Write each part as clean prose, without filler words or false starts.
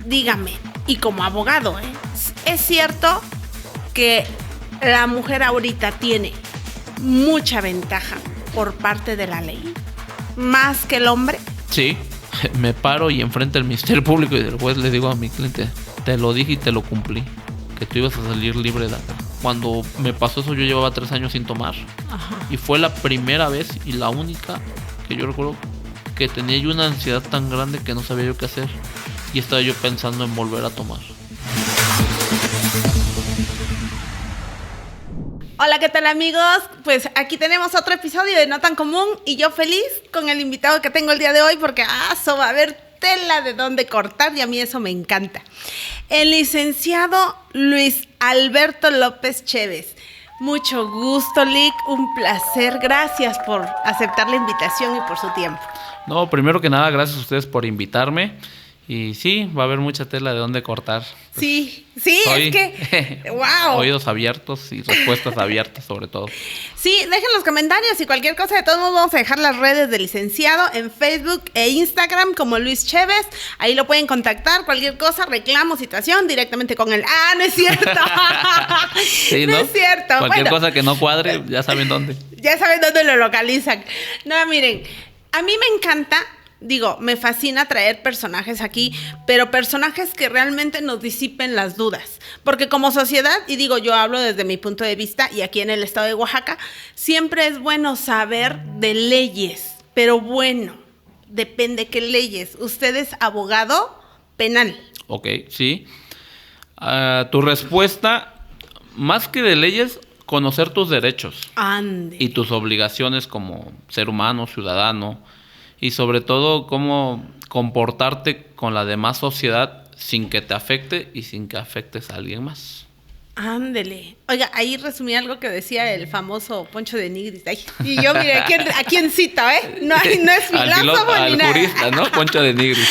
dígame, y como abogado, ¿es cierto que la mujer ahorita tiene mucha ventaja por parte de la ley? ¿Más que el hombre? Sí, me paro y enfrente del Ministerio Público y del juez le digo a mi cliente, te lo dije y te lo cumplí, que tú ibas a salir libre de acá. Cuando me pasó eso yo llevaba 3 años sin tomar. Ajá. Y fue la primera vez y la única que yo recuerdo que tenía yo una ansiedad tan grande que no sabía yo qué hacer y estaba yo pensando en volver a tomar. Hola, ¿qué tal, amigos? Pues aquí tenemos otro episodio de No Tan Común y yo feliz con el invitado que tengo el día de hoy porque eso va a haber tela de dónde cortar y a mí eso me encanta. El licenciado Luis Alberto López Chévez. Mucho gusto, Lick, un placer. Gracias por aceptar la invitación y por su tiempo. No, primero que nada, gracias a ustedes por invitarme. Y sí, va a haber mucha tela de dónde cortar. Pues sí, es que, wow. Oídos abiertos y respuestas abiertas sobre todo. Sí, dejen los comentarios y cualquier cosa. De todos modos vamos a dejar las redes del licenciado en Facebook e Instagram como Luis Chévez. Ahí lo pueden contactar, cualquier cosa, reclamo, situación, directamente con él. No es cierto. Sí, ¿no? No es cierto. Cualquier cosa que no cuadre, ya saben dónde. Ya saben dónde lo localizan. No, miren, a mí me encanta. Digo, me fascina traer personajes aquí, pero personajes que realmente nos disipen las dudas. Porque como sociedad, y digo, yo hablo desde mi punto de vista, y aquí en el estado de Oaxaca, siempre es bueno saber de leyes, pero bueno, depende qué leyes. Usted es abogado penal. Ok, sí. Tu respuesta, más que de leyes, conocer tus derechos. Ande. Y tus obligaciones como ser humano, ciudadano. Y sobre todo, cómo comportarte con la demás sociedad sin que te afecte y sin que afectes a alguien más. Ándele. Oiga, ahí resumí algo que decía el famoso Poncho de Nigris. Ay, y yo, mire, ¿a quién cito, No es filósofo ni nada. Al jurista, ¿no? Poncho de Nigris.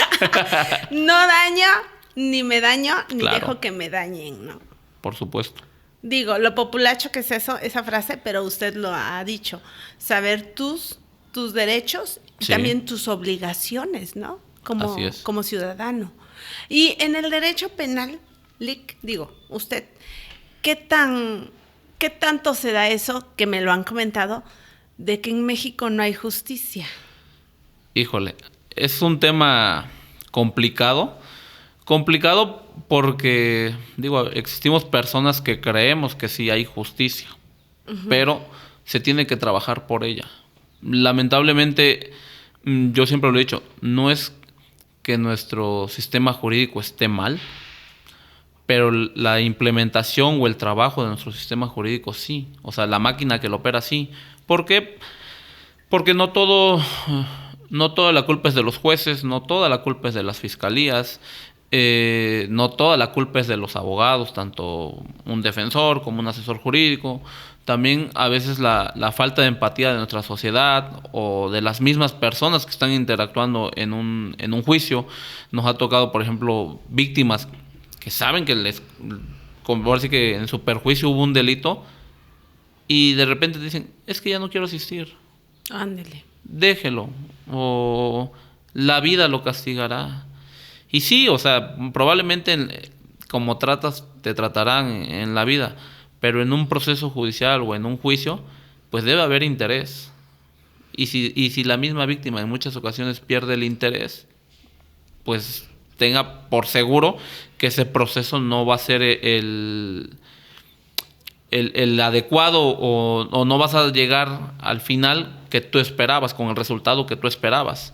No daño, ni me daño, ni claro. Dejo que me dañen, ¿no? Por supuesto. Digo, lo populacho que es esa frase, pero usted lo ha dicho. Saber tus derechos y también tus obligaciones, ¿no? Como ciudadano. Y en el derecho penal, Lick, digo, usted, ¿qué tanto se da eso, que me lo han comentado, de que en México no hay justicia? Híjole, es un tema complicado. Complicado porque, digo, existimos personas que creemos que sí hay justicia, pero se tiene que trabajar por ella. Lamentablemente, yo siempre lo he dicho, no es que nuestro sistema jurídico esté mal, pero la implementación o el trabajo de nuestro sistema jurídico sí. O sea, la máquina que lo opera sí. ¿Por qué? Porque no toda la culpa es de los jueces, no toda la culpa es de las fiscalías, no toda la culpa es de los abogados, tanto un defensor como un asesor jurídico. También a veces la falta de empatía de nuestra sociedad o de las mismas personas que están interactuando en un juicio. Nos ha tocado, por ejemplo, víctimas que saben que que en su perjuicio hubo un delito y de repente dicen, es que ya no quiero asistir. Ándele. Déjelo, o la vida lo castigará. Y sí, o sea, probablemente como te tratarán en la vida, pero en un proceso judicial o en un juicio, pues debe haber interés. Y si la misma víctima en muchas ocasiones pierde el interés, pues tenga por seguro que ese proceso no va a ser el adecuado o no vas a llegar al final que tú esperabas, con el resultado que tú esperabas.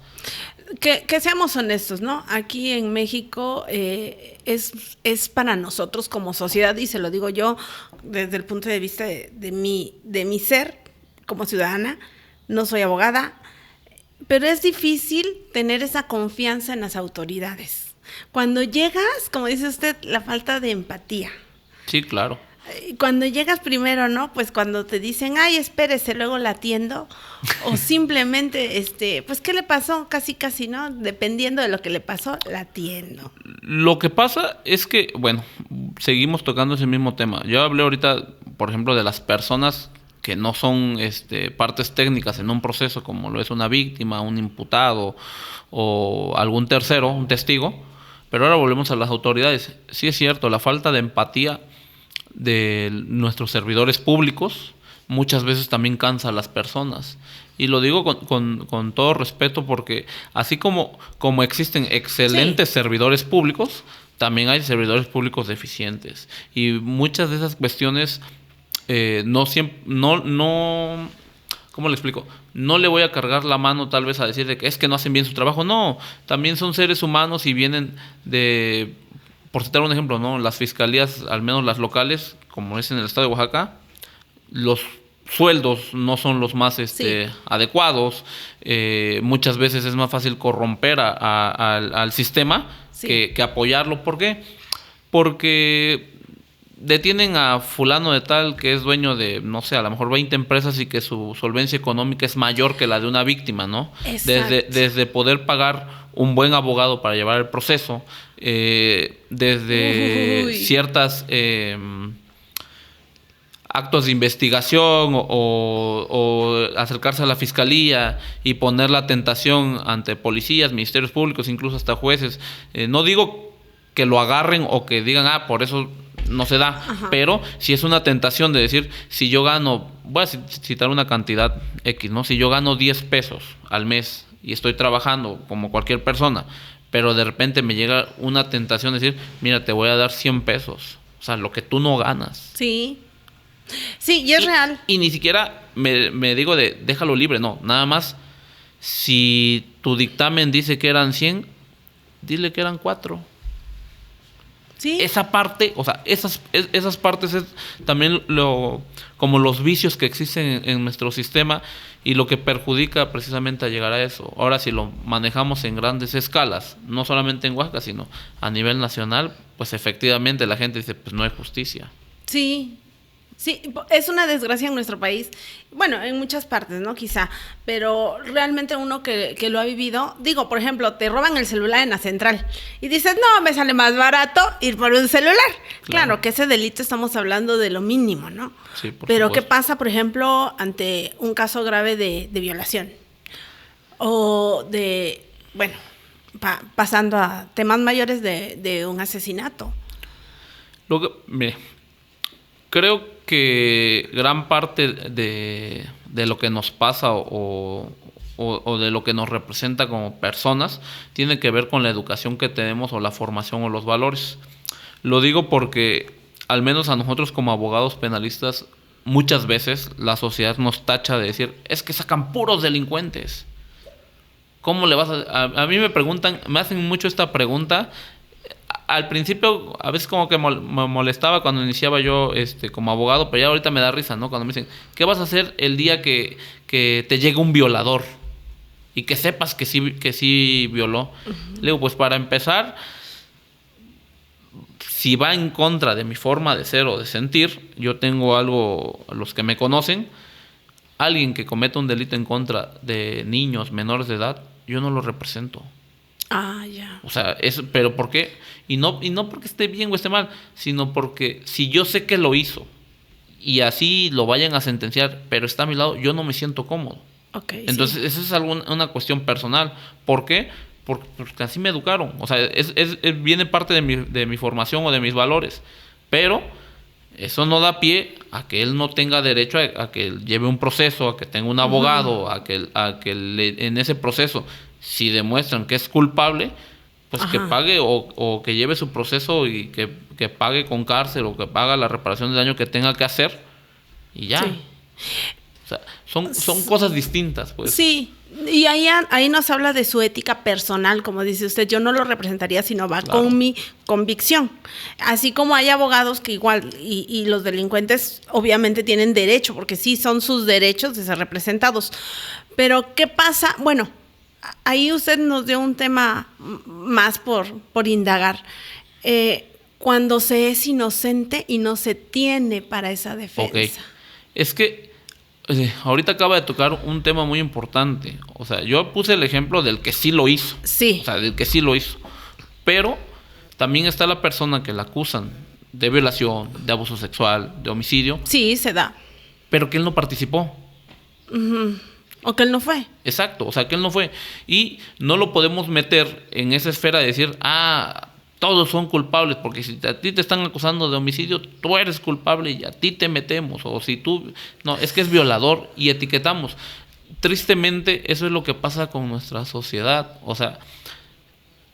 Que seamos honestos, ¿no? Aquí en México es para nosotros como sociedad, y se lo digo yo desde el punto de vista de mi ser como ciudadana, no soy abogada, pero es difícil tener esa confianza en las autoridades. Cuando llegas, como dice usted, la falta de empatía. Sí, claro. Cuando llegas primero, ¿no? Pues cuando te dicen, ay, espérese, luego la atiendo. O simplemente, pues, ¿qué le pasó? Casi, ¿no? Dependiendo de lo que le pasó, la atiendo. Lo que pasa es que, bueno, seguimos tocando ese mismo tema. Yo hablé ahorita, por ejemplo, de las personas que no son partes técnicas en un proceso, como lo es una víctima, un imputado o algún tercero, un testigo. Pero ahora volvemos a las autoridades. Sí es cierto, la falta de empatía de nuestros servidores públicos muchas veces también cansa a las personas. Y lo digo con todo respeto porque así como existen excelentes servidores públicos, también hay servidores públicos deficientes. Y muchas de esas cuestiones no siempre, no, ¿cómo le explico? No le voy a cargar la mano tal vez a decir de que es que no hacen bien su trabajo. No, también son seres humanos y vienen de, por citar un ejemplo, ¿no? Las fiscalías, al menos las locales, como es en el estado de Oaxaca, los sueldos no son los más adecuados. Muchas veces es más fácil corromper al sistema que apoyarlo. ¿Por qué? Porque detienen a fulano de tal que es dueño de, no sé, a lo mejor 20 empresas y que su solvencia económica es mayor que la de una víctima, ¿no? Desde poder pagar un buen abogado para llevar el proceso, desde ciertas actos de investigación o acercarse a la fiscalía y poner la tentación ante policías, ministerios públicos, incluso hasta jueces. No digo que lo agarren o que digan, por eso no se da, pero si es una tentación de decir, si yo gano, voy a citar una cantidad X, ¿no? Si yo gano 10 pesos al mes y estoy trabajando como cualquier persona, pero de repente me llega una tentación de decir, mira, te voy a dar 100 pesos, o sea, lo que tú no ganas. Sí, y es real. Y ni siquiera me digo de déjalo libre, no, nada más, si tu dictamen dice que eran 100, dile que eran 4. Sí. Esa parte, o sea, esas partes es también como los vicios que existen en nuestro sistema y lo que perjudica precisamente a llegar a eso. Ahora, si lo manejamos en grandes escalas, no solamente en Oaxaca, sino a nivel nacional, pues efectivamente la gente dice, pues no hay justicia. Sí, es una desgracia en nuestro país. Bueno, en muchas partes, ¿no? Quizá. Pero realmente uno que lo ha vivido, digo, por ejemplo, te roban el celular en la central y dices, no, me sale más barato ir por un celular. Claro que ese delito estamos hablando de lo mínimo, ¿no? Sí, por Pero supuesto. ¿qué pasa, por ejemplo, ante un caso grave de violación? O de, bueno, pasando a temas mayores de un asesinato. Mire, creo que gran parte de lo que nos pasa o de lo que nos representa como personas tiene que ver con la educación que tenemos o la formación o los valores. Lo digo porque al menos a nosotros como abogados penalistas muchas veces la sociedad nos tacha de decir, es que sacan puros delincuentes. ¿Cómo le vas a mí me preguntan, me hacen mucho esta pregunta? Al principio a veces como que me molestaba cuando iniciaba yo como abogado, pero ya ahorita me da risa, ¿no? Cuando me dicen, ¿qué vas a hacer el día que te llegue un violador? Y que sepas que sí violó. Le digo, pues para empezar, si va en contra de mi forma de ser o de sentir, yo tengo algo, los que me conocen, alguien que cometa un delito en contra de niños menores de edad, yo no lo represento. Ya. O sea, pero ¿por qué? Y no porque esté bien o esté mal, sino porque si yo sé que lo hizo y así lo vayan a sentenciar, pero está a mi lado, yo no me siento cómodo. Okay, entonces, eso es una cuestión personal. ¿Por qué? Porque así me educaron. O sea, viene parte de mi formación o de mis valores. Pero eso no da pie a que él no tenga derecho a que lleve un proceso, a que tenga un abogado, a que en ese proceso, si demuestran que es culpable, pues que pague o que lleve su proceso y que pague con cárcel o que pague la reparación de daño que tenga que hacer y ya. Sí. O sea, son cosas distintas, pues. Sí, y ahí nos habla de su ética personal, como dice usted, yo no lo representaría si no va con mi convicción. Así como hay abogados que igual, y los delincuentes obviamente tienen derecho, porque sí son sus derechos de ser representados. Pero, ¿qué pasa? Bueno, ahí usted nos dio un tema más por indagar. Cuando se es inocente y no se tiene para esa defensa. Okay. Es que ahorita acaba de tocar un tema muy importante. O sea, yo puse el ejemplo del que sí lo hizo. Sí. O sea, del que sí lo hizo. Pero también está la persona que la acusan de violación, de abuso sexual, de homicidio. Sí, se da. Pero que él no participó. O que él no fue. Exacto, o sea, que él no fue. Y no lo podemos meter en esa esfera de decir, todos son culpables, porque si a ti te están acusando de homicidio, tú eres culpable y a ti te metemos, o si tú, no, es que es violador y etiquetamos. Tristemente, eso es lo que pasa con nuestra sociedad. O sea,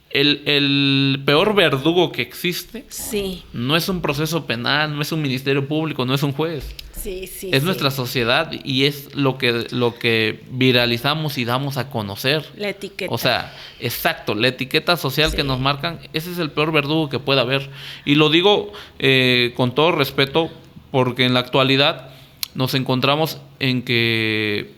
el peor verdugo que existe Sí, no es un proceso penal, no es un ministerio público, no es un juez. sí, sí. Es sí. nuestra sociedad y es lo que viralizamos y damos a conocer. La etiqueta. O sea, exacto, la etiqueta social Sí. que nos marcan, ese es el peor verdugo que puede haber. Y lo digo con todo respeto, porque en la actualidad nos encontramos en que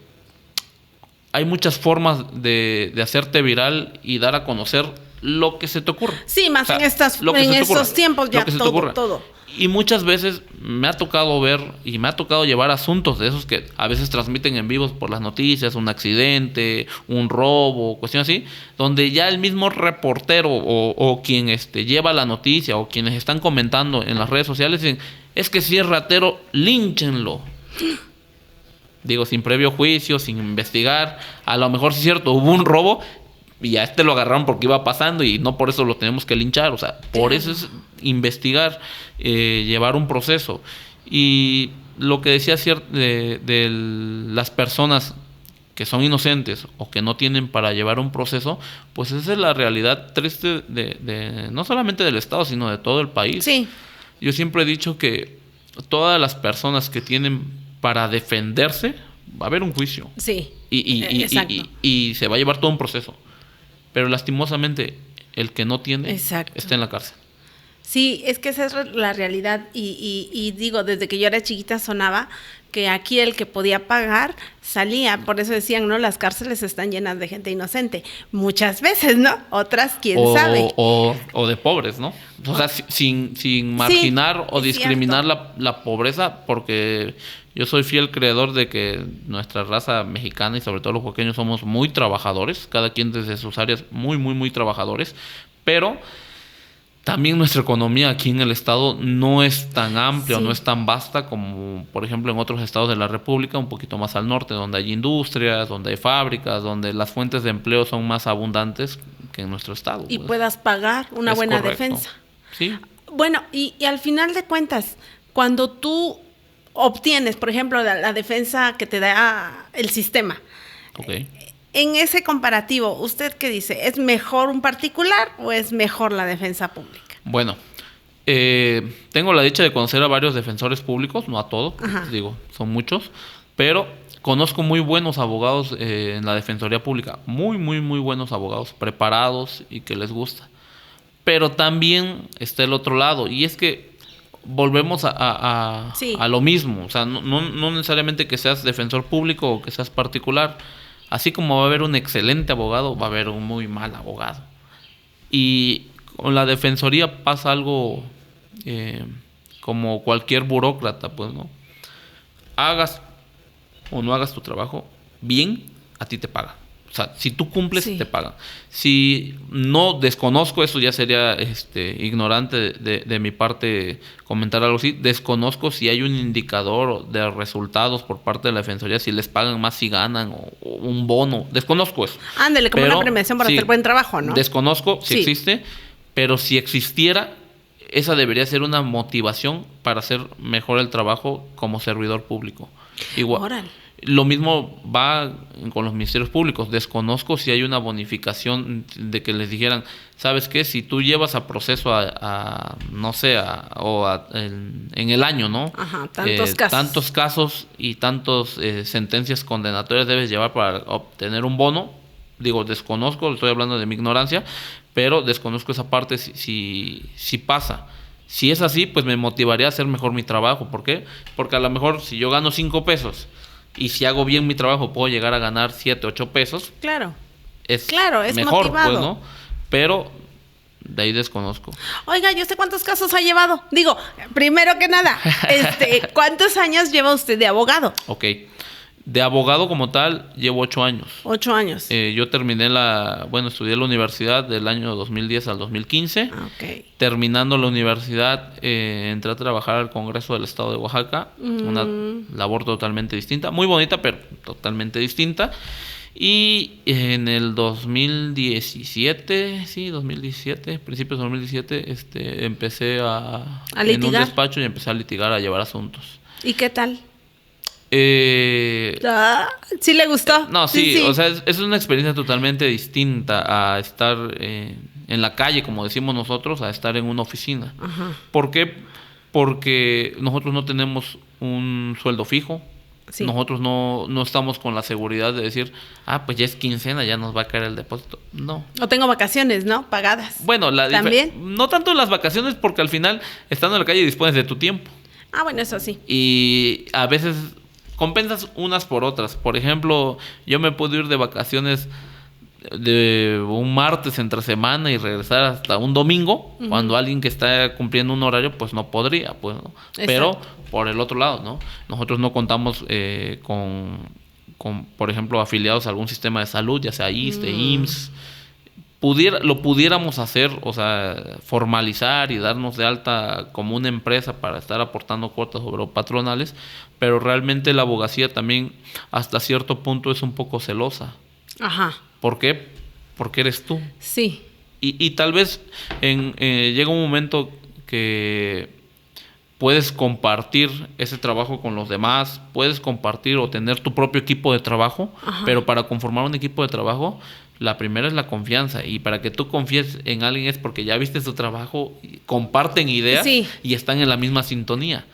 hay muchas formas de hacerte viral y dar a conocer lo que se te ocurra. Sí, más O sea, en lo que se te ocurra, estos tiempos ya lo que se te ocurra. todo. Y muchas veces me ha tocado ver y me ha tocado llevar asuntos de esos que a veces transmiten en vivos por las noticias, un accidente, un robo, cuestión así, donde ya el mismo reportero o quien lleva la noticia o quienes están comentando en las redes sociales dicen, es que si es ratero, línchenlo. Digo, sin previo juicio, sin investigar, a lo mejor sí es cierto, hubo un robo y a lo agarraron porque iba pasando y no por eso lo tenemos que linchar, o sea, por eso es investigar, llevar un proceso. Y lo que decía de las personas que son inocentes o que no tienen para llevar un proceso, pues esa es la realidad triste de no solamente del Estado, sino de todo el país. Sí, Yo siempre he dicho que todas las personas que tienen para defenderse, va a haber un juicio. sí. Y Exacto. y se va a llevar todo un proceso. Pero lastimosamente, el que no tiene Exacto. está en la cárcel. Sí, es que esa es la realidad y digo, desde que yo era chiquita sonaba que aquí el que podía pagar salía, por eso decían, ¿no? Las cárceles están llenas de gente inocente. Muchas veces, ¿no? Otras, quién sabe. O de pobres, ¿no? O sea, sin marginar o es discriminar la pobreza, porque yo soy fiel creedor de que nuestra raza mexicana y sobre todo los oaxaqueños somos muy trabajadores, cada quien desde sus áreas muy, muy, muy trabajadores, pero también nuestra economía aquí en el estado no es tan amplia o no es tan vasta como, por ejemplo, en otros estados de la República, un poquito más al norte, donde hay industrias, donde hay fábricas, donde las fuentes de empleo son más abundantes que en nuestro estado. Y pues. puedas pagar una Es buena correcto. defensa. Sí, Bueno, y al final de cuentas, cuando tú obtienes, por ejemplo, la defensa que te da el sistema, ok. en ese comparativo, ¿usted qué dice? ¿Es mejor un particular o es mejor la defensa pública? Bueno, tengo la dicha de conocer a varios defensores públicos, no a todos, Ajá. digo, son muchos, pero conozco muy buenos abogados en la Defensoría Pública, muy, muy, muy buenos abogados, preparados y que les gusta. Pero también está el otro lado, y es que volvemos Sí. a lo mismo, o sea, no necesariamente que seas defensor público o que seas particular, así como va a haber un excelente abogado, va a haber un muy mal abogado. Y con la defensoría pasa algo como cualquier burócrata, pues, ¿no? Hagas o no hagas tu trabajo bien, a ti te pagan. O sea, si tú cumples, Sí. te pagan. Si no, desconozco, eso ya sería ignorante de mi parte comentar algo así. Desconozco si hay un indicador de resultados por parte de la defensoría, si les pagan más si ganan o un bono. Desconozco eso. Ándele, como Pero, una premiación para sí, hacer buen trabajo, ¿no? Desconozco si Sí. existe, pero si existiera, esa debería ser una motivación para hacer mejor el trabajo como servidor público. Igual. Órale. Lo mismo va con los ministerios públicos. Desconozco si hay una bonificación de que les dijeran, ¿sabes qué? Si tú llevas a proceso no sé, en el año, ¿no? Ajá, tantos casos. Tantos casos y tantas sentencias condenatorias debes llevar para obtener un bono. Digo, desconozco, estoy hablando de mi ignorancia, pero desconozco esa parte si pasa. Si es así, pues me motivaría a hacer mejor mi trabajo. ¿Por qué? Porque a lo mejor si yo gano 5 pesos y si hago bien mi trabajo puedo llegar a ganar 7, 8 pesos, Claro. es Claro, es mejor, motivado. pues, ¿no? Pero de ahí desconozco. Oiga, ¿y usted cuántos casos ha llevado? Digo, primero que nada, ¿cuántos años lleva usted de abogado? Ok. De abogado como tal, llevo 8 años. 8 años. Yo terminé estudié en la universidad del año 2010 al 2015. Ah, ok. Terminando la universidad, entré a trabajar al Congreso del Estado de Oaxaca. Una labor totalmente distinta. Muy bonita, pero totalmente distinta. Y en el 2017, principios de 2017, empecé ¿A en un litigar? despacho y empecé a litigar, a llevar asuntos. ¿Y qué tal? Eh, ¿Sí le gustó? no, sí, o sea, es una experiencia totalmente distinta a estar en la calle, como decimos nosotros, a estar en una oficina. Ajá. ¿Por qué? Porque nosotros no tenemos un sueldo fijo. Sí. Nosotros no estamos con la seguridad de decir, pues ya es quincena, ya nos va a caer el depósito. No. O tengo vacaciones, ¿no? Pagadas. Bueno, ¿También? no tanto las vacaciones, porque al final, estando en la calle, dispones de tu tiempo. Bueno, eso sí. Y a veces compensas unas por otras. Por ejemplo, yo me puedo ir de vacaciones de un martes entre semana y regresar hasta un domingo, cuando alguien que está cumpliendo un horario pues no podría, pues, ¿no? Pero por el otro lado, ¿no? Nosotros no contamos con, por ejemplo, afiliados a algún sistema de salud, ya sea ISSSTE, IMSS. Lo pudiéramos hacer, o sea, formalizar y darnos de alta como una empresa para estar aportando cuotas sobre patronales, pero realmente la abogacía también hasta cierto punto es un poco celosa. Ajá. ¿Por qué? Porque eres tú. Sí. Y tal vez llega un momento que puedes compartir ese trabajo con los demás, puedes compartir o tener tu propio equipo de trabajo, Ajá. pero para conformar un equipo de trabajo, la primera es la confianza. Y para que tú confíes en alguien es porque ya viste su trabajo, comparten ideas y están en la misma sintonía.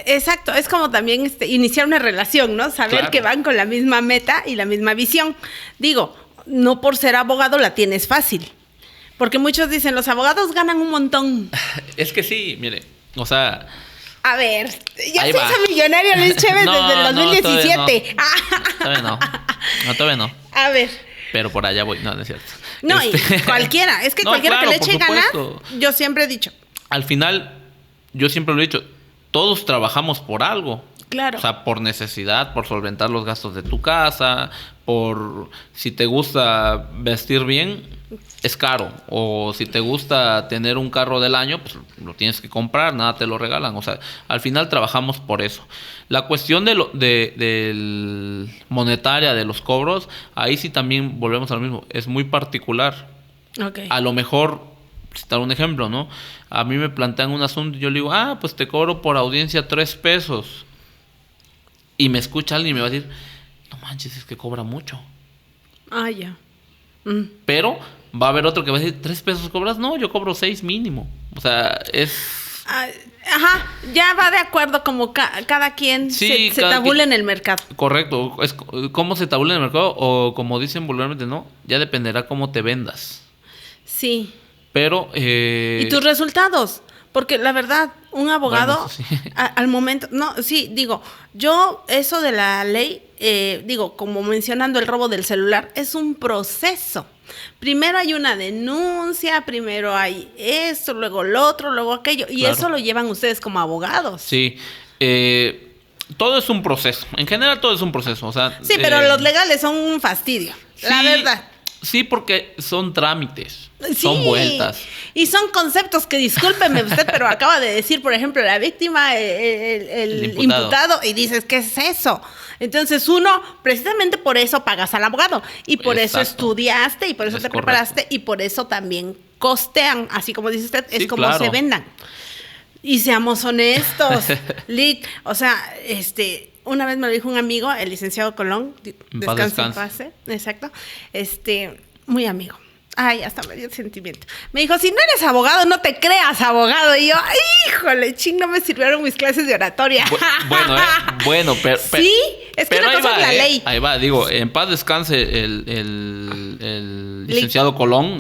Exacto, es como también iniciar una relación, ¿no? Saber que van con la misma meta y la misma visión. Digo, no por ser abogado la tienes fácil, porque muchos dicen, los abogados ganan un montón. Es que sí, mire, o sea... A ver, ya se hizo millonario Luis Chévez desde el 2017. Todavía no. A ver. Pero por allá voy, no es cierto. No, y cualquiera, es que cualquiera que le eche ganas, yo siempre he dicho. Al final, yo siempre lo he dicho, todos trabajamos por algo. Claro. O sea, por necesidad, por solventar los gastos de tu casa, por si te gusta vestir bien, es caro. O si te gusta tener un carro del año, pues lo tienes que comprar, nada te lo regalan. O sea, al final trabajamos por eso. La cuestión del monetaria, de los cobros, ahí sí también volvemos a lo mismo. Es muy particular. Okay. A lo mejor, citar un ejemplo, ¿no? A mí me plantean un asunto y yo le digo, pues te cobro por audiencia 3 pesos. Y me escucha alguien y me va a decir, no manches, es que cobra mucho. Ya. Pero va a haber otro que va a decir, 3 pesos cobras. No, yo cobro 6 mínimo. O sea, es... Ajá, ya va de acuerdo como cada quien se tabula en el mercado. Correcto, es cómo se tabula en el mercado o como dicen vulgarmente, ¿no? Ya dependerá cómo te vendas. Sí. Pero... ¿Y tus resultados? Porque la verdad, un abogado, bueno, sí. al momento... No, sí, digo, yo eso de la ley, como mencionando el robo del celular, es un proceso. Primero hay una denuncia, primero hay esto, luego lo otro, luego aquello. Y claro. Eso lo llevan ustedes como abogados. Sí. Todo es un proceso. En general todo es un proceso. O sea, sí, pero los legales son un fastidio, la verdad. Sí, porque son trámites, son vueltas. Y son conceptos que, discúlpeme usted, pero acaba de decir, por ejemplo, la víctima, el imputado, y dices, ¿qué es eso? Entonces uno, precisamente por eso pagas al abogado, y por eso estudiaste, y por eso te preparaste, y por eso también costean, así como dice usted, es como se vendan. Y seamos honestos, Lick, o sea, una vez me lo dijo un amigo, el licenciado Colón, descanse en paz, exacto, muy amigo. Ay, hasta me dio sentimiento. Me dijo, si no eres abogado, no te creas abogado. Y yo, híjole, no me sirvieron mis clases de oratoria. Bueno, pero... Sí, es que una cosa es la ley. Ahí va, digo, en paz descanse el licenciado Colón,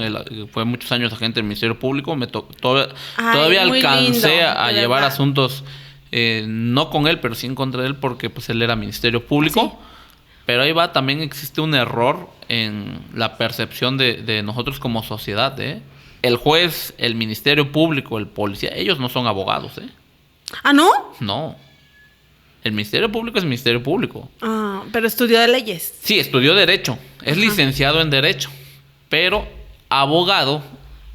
fue muchos años agente del Ministerio Público, todavía alcancé a llevar asuntos, no con él, pero sí en contra de él, porque pues él era Ministerio Público. Sí. Pero ahí va, también existe un error en la percepción de nosotros como sociedad, ¿eh? El juez, el Ministerio Público, el policía, ellos no son abogados, ¿eh? ¿Ah, no? No. El Ministerio Público es Ministerio Público. Pero estudió de leyes. Sí, estudió Derecho. Es licenciado en Derecho. Pero abogado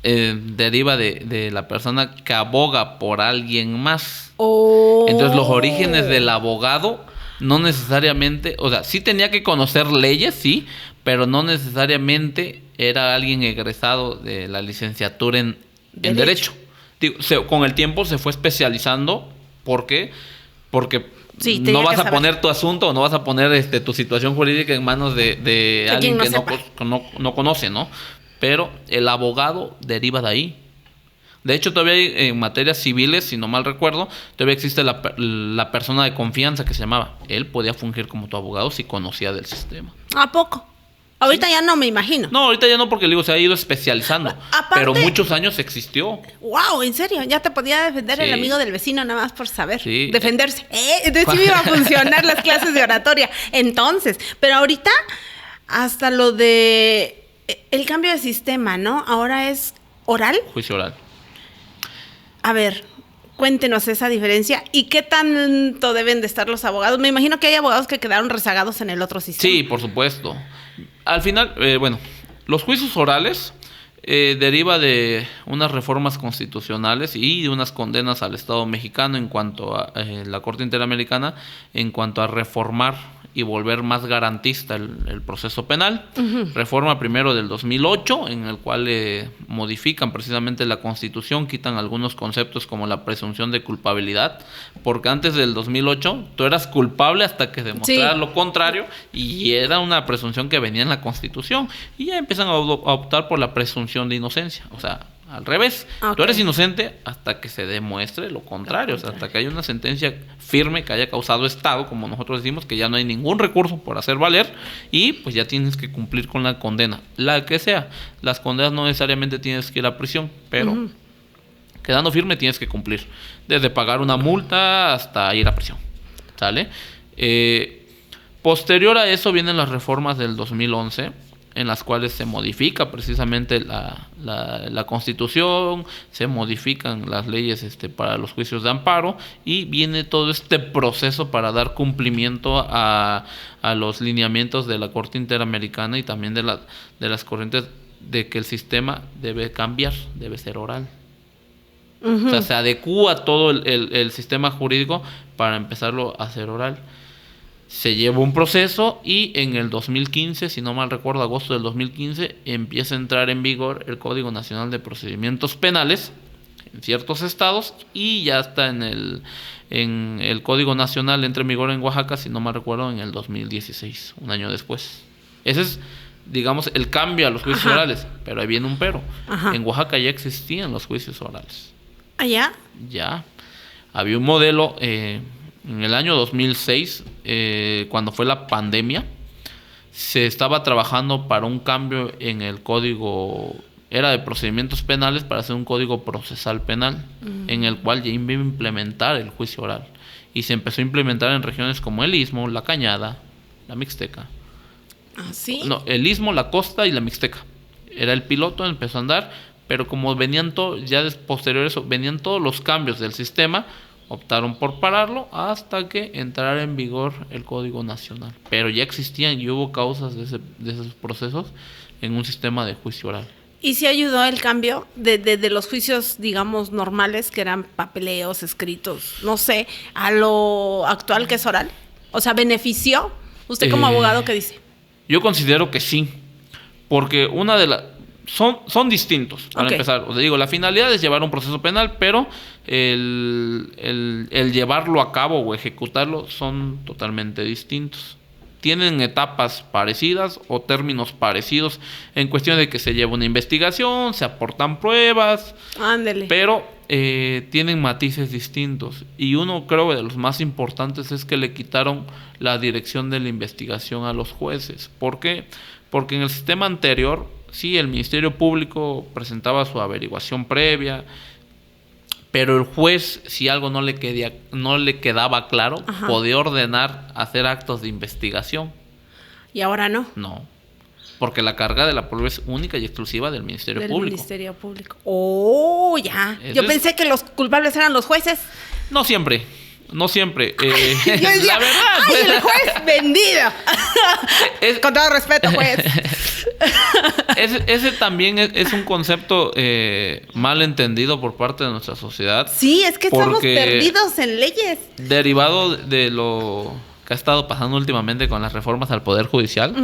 deriva de la persona que aboga por alguien más. Entonces, los orígenes del abogado no necesariamente, o sea, sí tenía que conocer leyes, sí, pero no necesariamente era alguien egresado de la licenciatura en Derecho. Digo, con el tiempo se fue especializando. ¿Por qué? Porque sí, no vas a poner tu asunto o no vas a poner tu situación jurídica en manos de alguien que no conoce, ¿no? Pero el abogado deriva de ahí. De hecho, todavía hay, en materias civiles, si no mal recuerdo, todavía existe la persona de confianza que se llamaba. Él podía fungir como tu abogado si conocía del sistema. ¿A poco? Ahorita ya no me imagino. No, ahorita ya no, porque digo, se ha ido especializando. Aparte, pero muchos años existió. Wow, ¿en serio? Ya te podía defender el amigo del vecino nada más por saber. Sí. Defenderse. Entonces sí me iba a funcionar las clases de oratoria. Entonces, pero ahorita hasta lo de el cambio de sistema, ¿no? Ahora es oral. Juicio oral. A ver, cuéntenos esa diferencia y qué tanto deben de estar los abogados. Me imagino que hay abogados que quedaron rezagados en el otro sistema. Sí, por supuesto. Al final, los juicios orales deriva de unas reformas constitucionales y de unas condenas al Estado mexicano en cuanto a la Corte Interamericana, en cuanto a reformar y volver más garantista el proceso penal. Uh-huh. Reforma primero del 2008, en el cual modifican precisamente la Constitución, quitan algunos conceptos como la presunción de culpabilidad, porque antes del 2008 tú eras culpable hasta que demostraras lo contrario, y era una presunción que venía en la Constitución, y ya empiezan a optar por la presunción de inocencia, o sea, al revés. Okay. Tú eres inocente hasta que se demuestre lo contrario, o sea, hasta que haya una sentencia firme que haya causado estado, como nosotros decimos, que ya no hay ningún recurso por hacer valer, y pues ya tienes que cumplir con la condena, la que sea. Las condenas no necesariamente tienes que ir a prisión, pero quedando firme tienes que cumplir, desde pagar una multa hasta ir a prisión, ¿sale? Posterior a eso vienen las reformas del 2011, en las cuales se modifica precisamente la Constitución, se modifican las leyes para los juicios de amparo, y viene todo este proceso para dar cumplimiento a los lineamientos de la Corte Interamericana y también de las corrientes de que el sistema debe cambiar, debe ser oral. Uh-huh. O sea, se adecúa todo el sistema jurídico para empezarlo a hacer oral. Se lleva un proceso y en el 2015, si no mal recuerdo, agosto del 2015, empieza a entrar en vigor el Código Nacional de Procedimientos Penales en ciertos estados, y ya está en el Código Nacional, entra en vigor en Oaxaca, si no mal recuerdo, en el 2016, un año después. Ese es, digamos, el cambio a los juicios orales, pero ahí viene un pero. Ajá. En Oaxaca ya existían los juicios orales. ¿Allá? Ya. Había un modelo... En el año 2006, cuando fue la pandemia, se estaba trabajando para un cambio en el código, era de procedimientos penales, para hacer un código procesal penal, en el cual ya iba a implementar el juicio oral. Y se empezó a implementar en regiones como el Istmo, la Cañada, la Mixteca. ¿Ah, sí? No, el Istmo, la Costa y la Mixteca. Era el piloto, empezó a andar, pero como venían posterior a eso, venían todos los cambios del sistema, optaron por pararlo hasta que entrara en vigor el Código Nacional. Pero ya existían y hubo causas de esos procesos en un sistema de juicio oral. ¿Y si ayudó el cambio de los juicios, digamos, normales, que eran papeleos, escritos, no sé, a lo actual que es oral? O sea, ¿benefició? ¿Usted como abogado qué dice? Yo considero que sí, porque una de las... Son distintos, para empezar. O sea, digo, la finalidad es llevar un proceso penal, pero el llevarlo a cabo o ejecutarlo son totalmente distintos. Tienen etapas parecidas o términos parecidos en cuestión de que se lleva una investigación, se aportan pruebas. Ándele. Pero tienen matices distintos. Y uno, creo, de los más importantes es que le quitaron la dirección de la investigación a los jueces. ¿Por qué? Porque en el sistema anterior... sí, el Ministerio Público presentaba su averiguación previa, pero el juez, si algo no le quedaba claro, podía ordenar hacer actos de investigación. ¿Y ahora no? No, porque la carga de la prueba es única y exclusiva del Ministerio Público. Del Ministerio Público. ¡Oh, ya! Yo pensé que los culpables eran los jueces. No siempre. No siempre. Yo decía, la verdad. ¡Ay, el juez vendido! Con todo respeto, juez. Ese también es un concepto mal entendido por parte de nuestra sociedad. Sí, es que estamos perdidos en leyes. Derivado de lo que ha estado pasando últimamente con las reformas al Poder Judicial.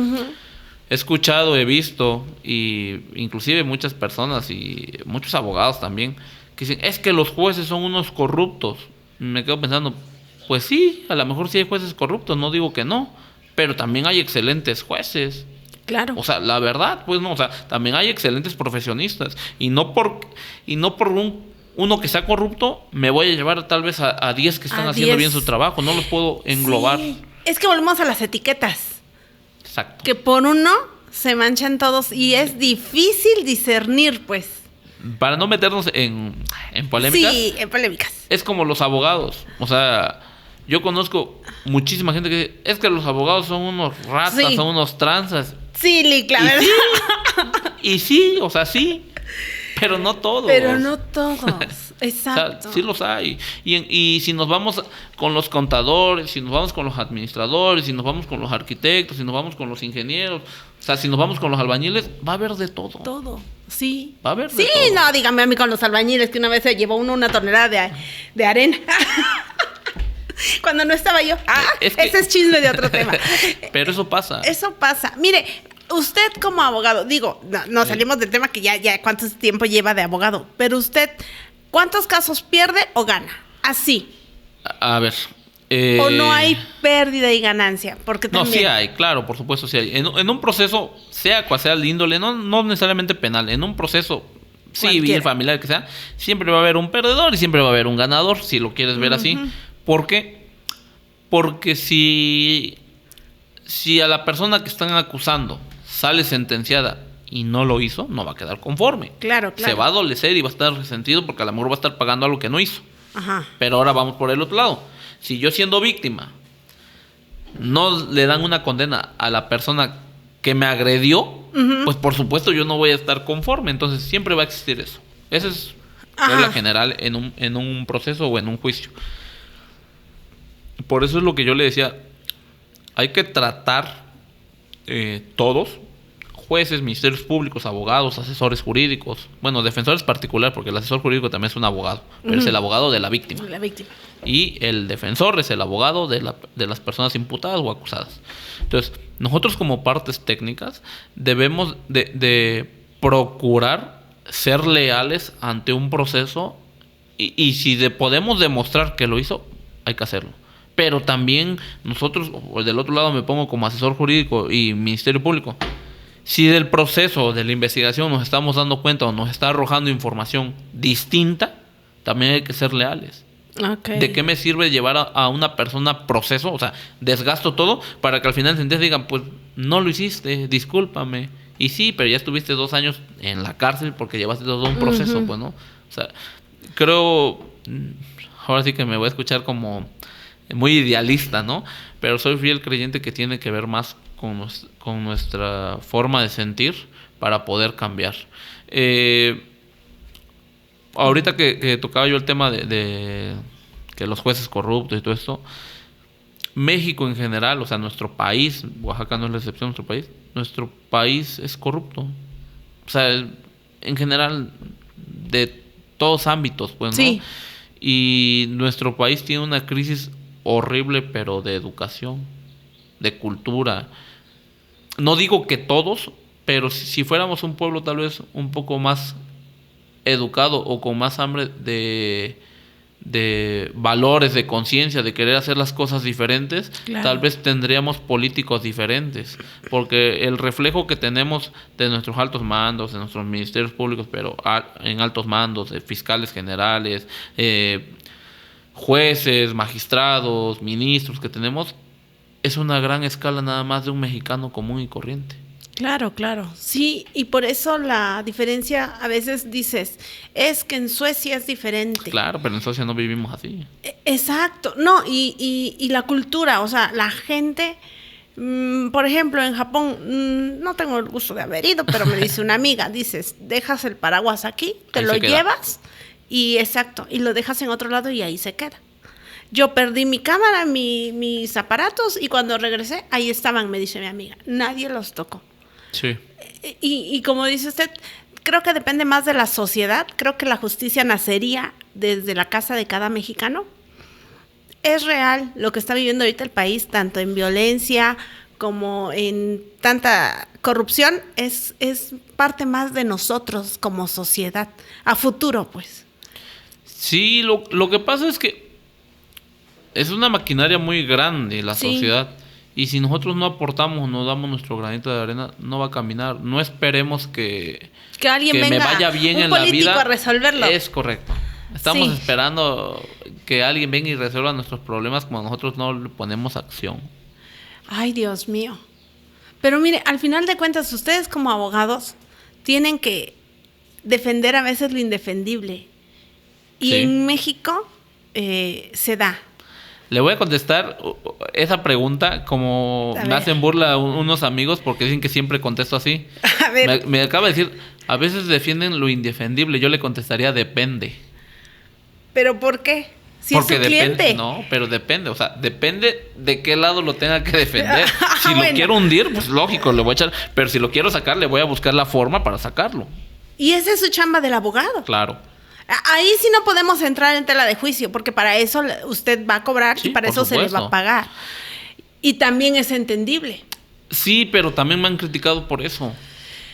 He escuchado, he visto, y inclusive muchas personas y muchos abogados también, que dicen, es que los jueces son unos corruptos. Me quedo pensando, pues sí, a lo mejor sí hay jueces corruptos, no digo que no, pero también hay excelentes jueces. Claro. O sea, la verdad, pues no, o sea, también hay excelentes profesionistas. Y no por uno que sea corrupto, me voy a llevar tal vez a 10 que están haciendo bien su trabajo. No los puedo englobar. Sí. Es que volvemos a las etiquetas. Exacto. Que por uno se manchan todos y es difícil discernir, pues. Para no meternos en polémicas. Sí, en polémicas. Es como los abogados. O sea, yo conozco muchísima gente que dice, es que los abogados son unos ratas, son unos tranzas. Sí, Lick, la verdad. Y sí, o sea, sí. Pero no todos. Pero no todos. Exacto. O sea, sí los hay. Y si nos vamos con los contadores, si nos vamos con los administradores, si nos vamos con los arquitectos, si nos vamos con los ingenieros, o sea, si nos vamos con los albañiles, va a haber de todo. Todo, sí. Va a haber de todo. Sí, no, dígame a mí con los albañiles que una vez se llevó una tonelada de arena. Cuando no estaba yo. Ese es chisme de otro tema. Pero eso pasa. Eso pasa. Mire, usted como abogado, digo, no salimos del tema que ya cuánto tiempo lleva de abogado, pero usted, ¿cuántos casos pierde o gana? Así. A ver. ¿O no hay pérdida y ganancia? Porque también... No, sí hay, claro, por supuesto sí hay. En un proceso, sea cual sea el índole, no necesariamente penal, en un proceso civil, familiar, que sea, siempre va a haber un perdedor y siempre va a haber un ganador, si lo quieres ver así. ¿Por qué? Porque si a la persona que están acusando sale sentenciada y no lo hizo, no va a quedar conforme. Claro. Se va a adolecer y va a estar resentido porque a lo mejor va a estar pagando algo que no hizo. Ajá. Pero ahora vamos por el otro lado. Si yo siendo víctima no le dan una condena a la persona que me agredió, pues por supuesto yo no voy a estar conforme. Entonces siempre va a existir eso. Esa es regla general en un proceso o en un juicio. Por eso es lo que yo le decía. Hay que tratar todos, jueces, ministerios públicos, abogados, asesores jurídicos, bueno, defensores particular, porque el asesor jurídico también es un abogado, pero es el abogado de la víctima. La víctima. Y el defensor es el abogado de las personas imputadas o acusadas. Entonces, nosotros como partes técnicas debemos de procurar ser leales ante un proceso y si podemos demostrar que lo hizo, hay que hacerlo. Pero también nosotros, del otro lado me pongo como asesor jurídico y Ministerio Público. Si del proceso, de la investigación nos estamos dando cuenta o nos está arrojando información distinta, también hay que ser leales. Okay. ¿De qué me sirve llevar a una persona a proceso? O sea, desgasto todo para que al final sentencia digan, pues no lo hiciste, discúlpame. Y sí, pero ya estuviste 2 años en la cárcel porque llevaste todo un proceso, pues, ¿no? O sea, creo, ahora sí que me voy a escuchar como muy idealista, ¿no? Pero soy fiel creyente que tiene que ver más con nuestra forma de sentir para poder cambiar. Ahorita que tocaba yo el tema de que los jueces corruptos y todo esto, México en general, o sea, nuestro país, Oaxaca no es la excepción, nuestro país es corrupto. O sea, en general, de todos ámbitos, pues, ¿no? Sí. Y nuestro país tiene una crisis horrible, pero de educación, de cultura. No digo que todos, pero si fuéramos un pueblo tal vez un poco más educado o con más hambre de valores, de conciencia, de querer hacer las cosas diferentes, claro, tal vez tendríamos políticos diferentes, porque el reflejo que tenemos de nuestros altos mandos, de nuestros ministerios públicos, pero en altos mandos, de fiscales generales, jueces, magistrados, ministros que tenemos, es una gran escala nada más de un mexicano común y corriente. Claro, claro. Sí, y por eso la diferencia, a veces dices, es que en Suecia es diferente. Claro, pero en Suecia no vivimos así. Exacto. No, y la cultura, o sea, la gente, por ejemplo, en Japón, no tengo el gusto de haber ido, pero me dice una amiga, dices, dejas el paraguas aquí, te ahí lo llevas, y exacto, y lo dejas en otro lado y ahí se queda. Yo perdí mi cámara, mis aparatos, y cuando regresé, ahí estaban, me dice mi amiga. Nadie los tocó. Sí. Y como dice usted, creo que depende más de la sociedad. Creo que la justicia nacería desde la casa de cada mexicano. es real lo que está viviendo ahorita el país, tanto en violencia como en tanta corrupción, es parte más de nosotros como sociedad, a futuro, pues. Sí, lo que pasa es que es una maquinaria muy grande la sociedad. Y si nosotros no aportamos, no damos nuestro granito de arena, no va a caminar. No esperemos que alguien venga, me vaya bien en la vida. Un político a resolverlo. Es correcto. Estamos esperando que alguien venga y resuelva nuestros problemas como nosotros no le ponemos acción. Ay, Dios mío. Pero mire, al final de cuentas, ustedes como abogados tienen que defender a veces lo indefendible. Y en México se da. Le voy a contestar esa pregunta como me hacen burla unos amigos porque dicen que siempre contesto así. A ver. Me acaba de decir, a veces defienden lo indefendible. Yo le contestaría depende. ¿Pero por qué? Si porque es su cliente. No, pero depende. O sea, depende de qué lado lo tenga que defender. Si lo quiero hundir, pues lógico, le voy a echar. Pero si lo quiero sacar, le voy a buscar la forma para sacarlo. Y esa es su chamba del abogado. Claro. Ahí sí no podemos entrar en tela de juicio, porque para eso usted va a cobrar y para eso supuesto. se le va a pagar. Y también es entendible. Sí, pero también me han criticado por eso.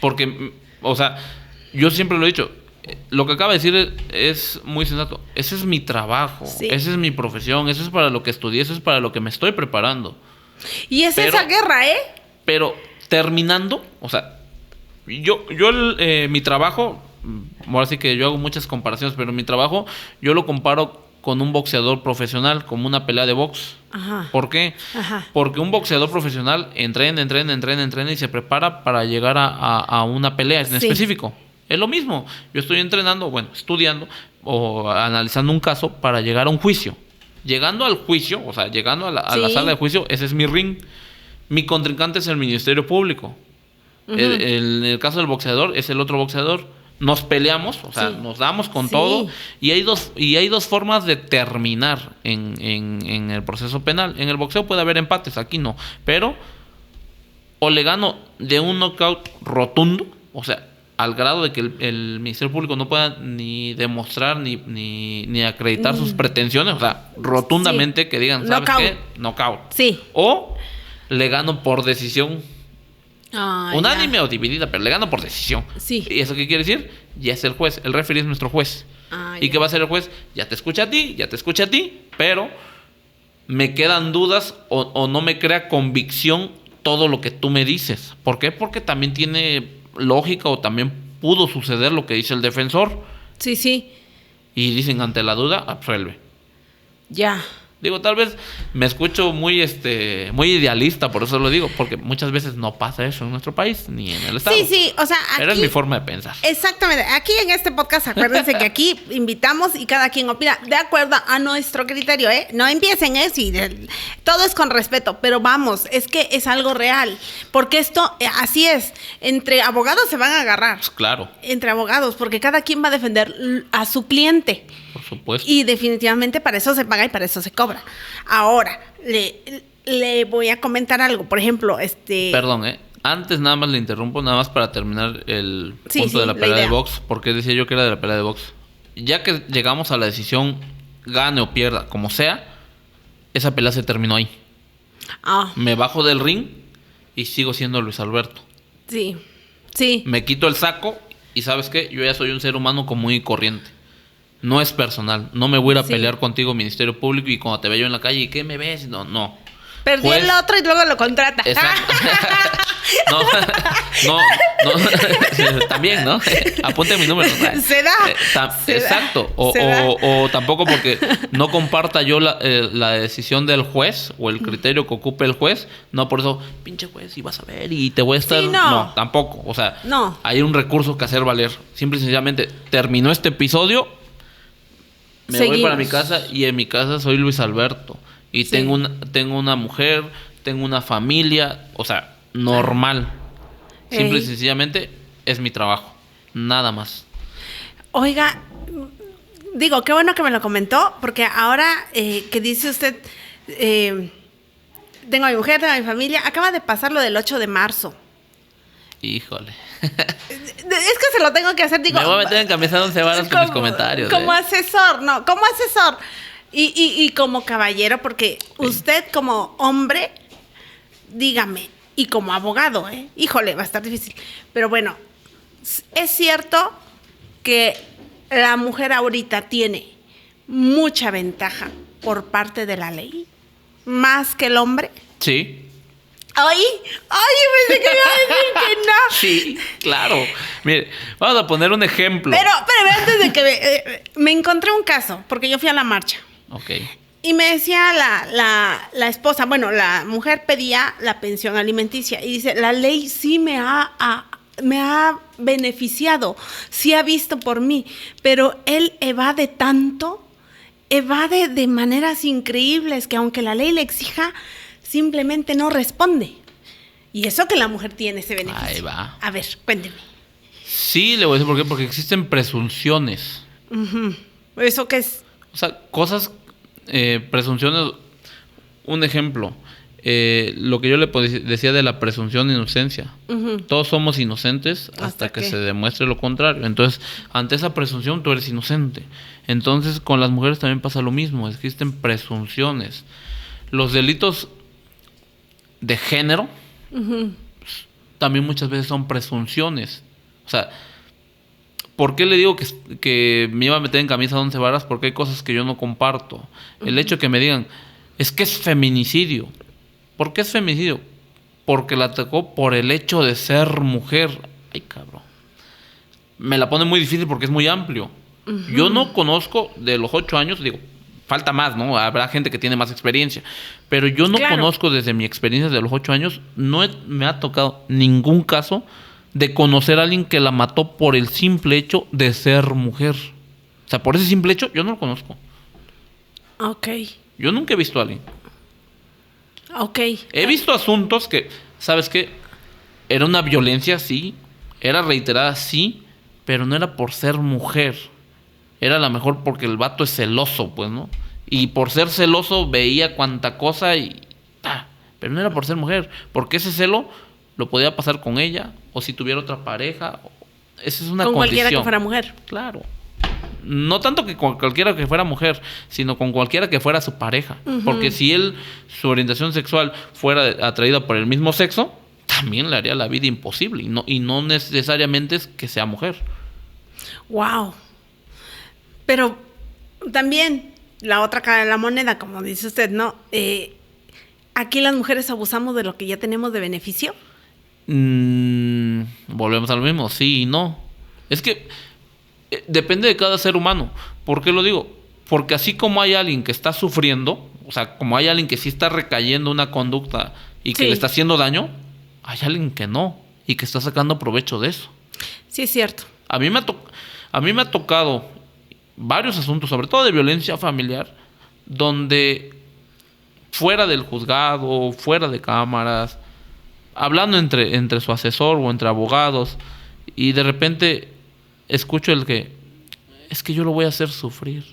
Porque, o sea, yo siempre lo he dicho, lo que acaba de decir es muy sensato. Ese es mi trabajo, esa es mi profesión, eso es para lo que estudié, eso es para lo que me estoy preparando. Y es esa guerra, ¿eh? Pero terminando, o sea, yo mi trabajo... Ahora sí que yo hago muchas comparaciones, pero mi trabajo yo lo comparo con un boxeador profesional, como una pelea de box. Ajá. ¿Por qué? Ajá. Porque un boxeador profesional entrena y se prepara para llegar a una pelea en específico. Es lo mismo. Yo estoy entrenando, estudiando o analizando un caso para llegar a un juicio. Llegando al juicio, o sea, llegando a la sala de juicio, ese es mi ring. Mi contrincante es el Ministerio Público. Uh-huh. En el caso del boxeador es el otro boxeador. Nos peleamos, o sea, nos damos con todo, y hay dos formas de terminar en el proceso penal. En el boxeo puede haber empates, aquí no, pero o le gano de un knockout rotundo, o sea, al grado de que el Ministerio Público no pueda ni demostrar ni acreditar sus pretensiones, o sea, rotundamente que digan, ¿sabes qué? Knockout. Sí. O le gano por decisión. Unánime o dividida, pero le gano por decisión. Sí. ¿Y eso qué quiere decir? Ya es el juez, el referee es nuestro juez. ¿Y qué va a hacer el juez? Ya te escucha a ti, pero me quedan dudas o no me crea convicción todo lo que tú me dices. ¿Por qué? Porque también tiene lógica o también pudo suceder lo que dice el defensor. Sí. Y dicen, ante la duda, absuelve. Ya. Digo, tal vez me escucho muy idealista, por eso lo digo, porque muchas veces no pasa eso en nuestro país, ni en el Estado. Sí, o sea, aquí... Pero es mi forma de pensar. Exactamente. Aquí en este podcast, acuérdense que aquí invitamos y cada quien opina de acuerdo a nuestro criterio, ¿eh? No empiecen, todo es con respeto, pero vamos, es que es algo real, porque esto, así es, entre abogados se van a agarrar. Pues claro. Entre abogados, porque cada quien va a defender a su cliente. Por supuesto. Y definitivamente para eso se paga y para eso se cobra. Ahora, le voy a comentar algo. Por ejemplo, Perdón, antes nada más le interrumpo, nada más para terminar el punto de la pelea de box, porque decía yo que era de la pelea de box. Ya que llegamos a la decisión, gane o pierda, como sea, esa pelea se terminó ahí. Me bajo del ring y sigo siendo Luis Alberto. Sí. Me quito el saco y ¿sabes qué? Yo ya soy un ser humano común y corriente. No es personal. No me voy a ir a pelear contigo, Ministerio Público, y cuando te veo yo en la calle, ¿y qué me ves? No. Perdí el otro y luego lo contrata. Exacto. No. También, ¿no? Apunte mi número. Se da. Exacto. O tampoco porque no comparta yo la decisión del juez o el criterio que ocupe el juez. No, por eso, pinche juez, y vas a ver y te voy a estar... Sí, no, tampoco. O sea, hay un recurso que hacer valer. Simple y sencillamente, terminó este episodio, voy para mi casa y en mi casa soy Luis Alberto. Y tengo una mujer, tengo una familia, o sea, normal. Simple y sencillamente es mi trabajo, nada más. Oiga, digo, qué bueno que me lo comentó, porque ahora que dice usted, tengo a mi mujer, tengo a mi familia, acaba de pasar lo del 8 de marzo. Híjole. Es que se lo tengo que hacer, digo... Me voy a meter en camisa de 11 varas con mis comentarios. Como asesor. Y como caballero, porque usted como hombre, dígame, y como abogado, híjole, va a estar difícil. Pero bueno, es cierto que la mujer ahorita tiene mucha ventaja por parte de la ley, más que el hombre. Sí. ¡Ay! Pensé que iba a decir que no. Sí, claro. Mire, vamos a poner un ejemplo. Pero antes de que me encontré un caso, porque yo fui a la marcha. Ok. Y me decía la esposa, bueno, la mujer pedía la pensión alimenticia. Y dice, la ley sí me ha beneficiado, sí ha visto por mí, pero él evade tanto, evade de maneras increíbles que aunque la ley le exija, simplemente no responde. Y eso que la mujer tiene ese beneficio. Ahí va. A ver, cuénteme. Sí, le voy a decir por qué. Porque existen presunciones. Uh-huh. ¿Eso qué es? O sea, cosas, presunciones. Un ejemplo, lo que yo le decía de la presunción de inocencia. Uh-huh. Todos somos inocentes hasta que se demuestre lo contrario. Entonces, ante esa presunción, tú eres inocente. Entonces, con las mujeres también pasa lo mismo. Existen presunciones. Los delitos de género uh-huh. también muchas veces son presunciones. O sea, ¿por qué le digo que me iba a meter en camisa de 11 varas? Porque hay cosas que yo no comparto. Uh-huh. El hecho de que me digan, es que es feminicidio. ¿Por qué es feminicidio? Porque la atacó por el hecho de ser mujer. Ay, cabrón. Me la pone muy difícil porque es muy amplio. Uh-huh. Yo no conozco de los 8 años, digo, falta más, ¿no? Habrá gente que tiene más experiencia. Pero yo no conozco desde mi experiencia de los 8 años, me ha tocado ningún caso de conocer a alguien que la mató por el simple hecho de ser mujer. O sea, por ese simple hecho, yo no lo conozco. Ok. Yo nunca he visto a alguien. Ok. He visto asuntos que, ¿sabes qué? Era una violencia, sí. Era reiterada, sí. Pero no era por ser mujer. Era a lo mejor porque el vato es celoso, pues, ¿no? Y por ser celoso veía cuanta cosa y... pero no era por ser mujer. Porque ese celo lo podía pasar con ella o si tuviera otra pareja. Esa es una condición. Con cualquiera que fuera mujer. Claro. No tanto que con cualquiera que fuera mujer, sino con cualquiera que fuera su pareja. Uh-huh. Porque si su orientación sexual fuera atraída por el mismo sexo, también le haría la vida imposible. Y no necesariamente es que sea mujer. Wow. Pero también la otra cara de la moneda, como dice usted, ¿no? ¿Aquí las mujeres abusamos de lo que ya tenemos de beneficio? Volvemos a lo mismo, sí y no. Es que depende de cada ser humano. ¿Por qué lo digo? Porque así como hay alguien que está sufriendo, o sea, como hay alguien que sí está recayendo una conducta y que le está haciendo daño, hay alguien que no y que está sacando provecho de eso. Sí, es cierto. A mí me ha tocado varios asuntos, sobre todo de violencia familiar, donde fuera del juzgado, fuera de cámaras, hablando entre su asesor o entre abogados, y de repente escucho el que, es que yo lo voy a hacer sufrir,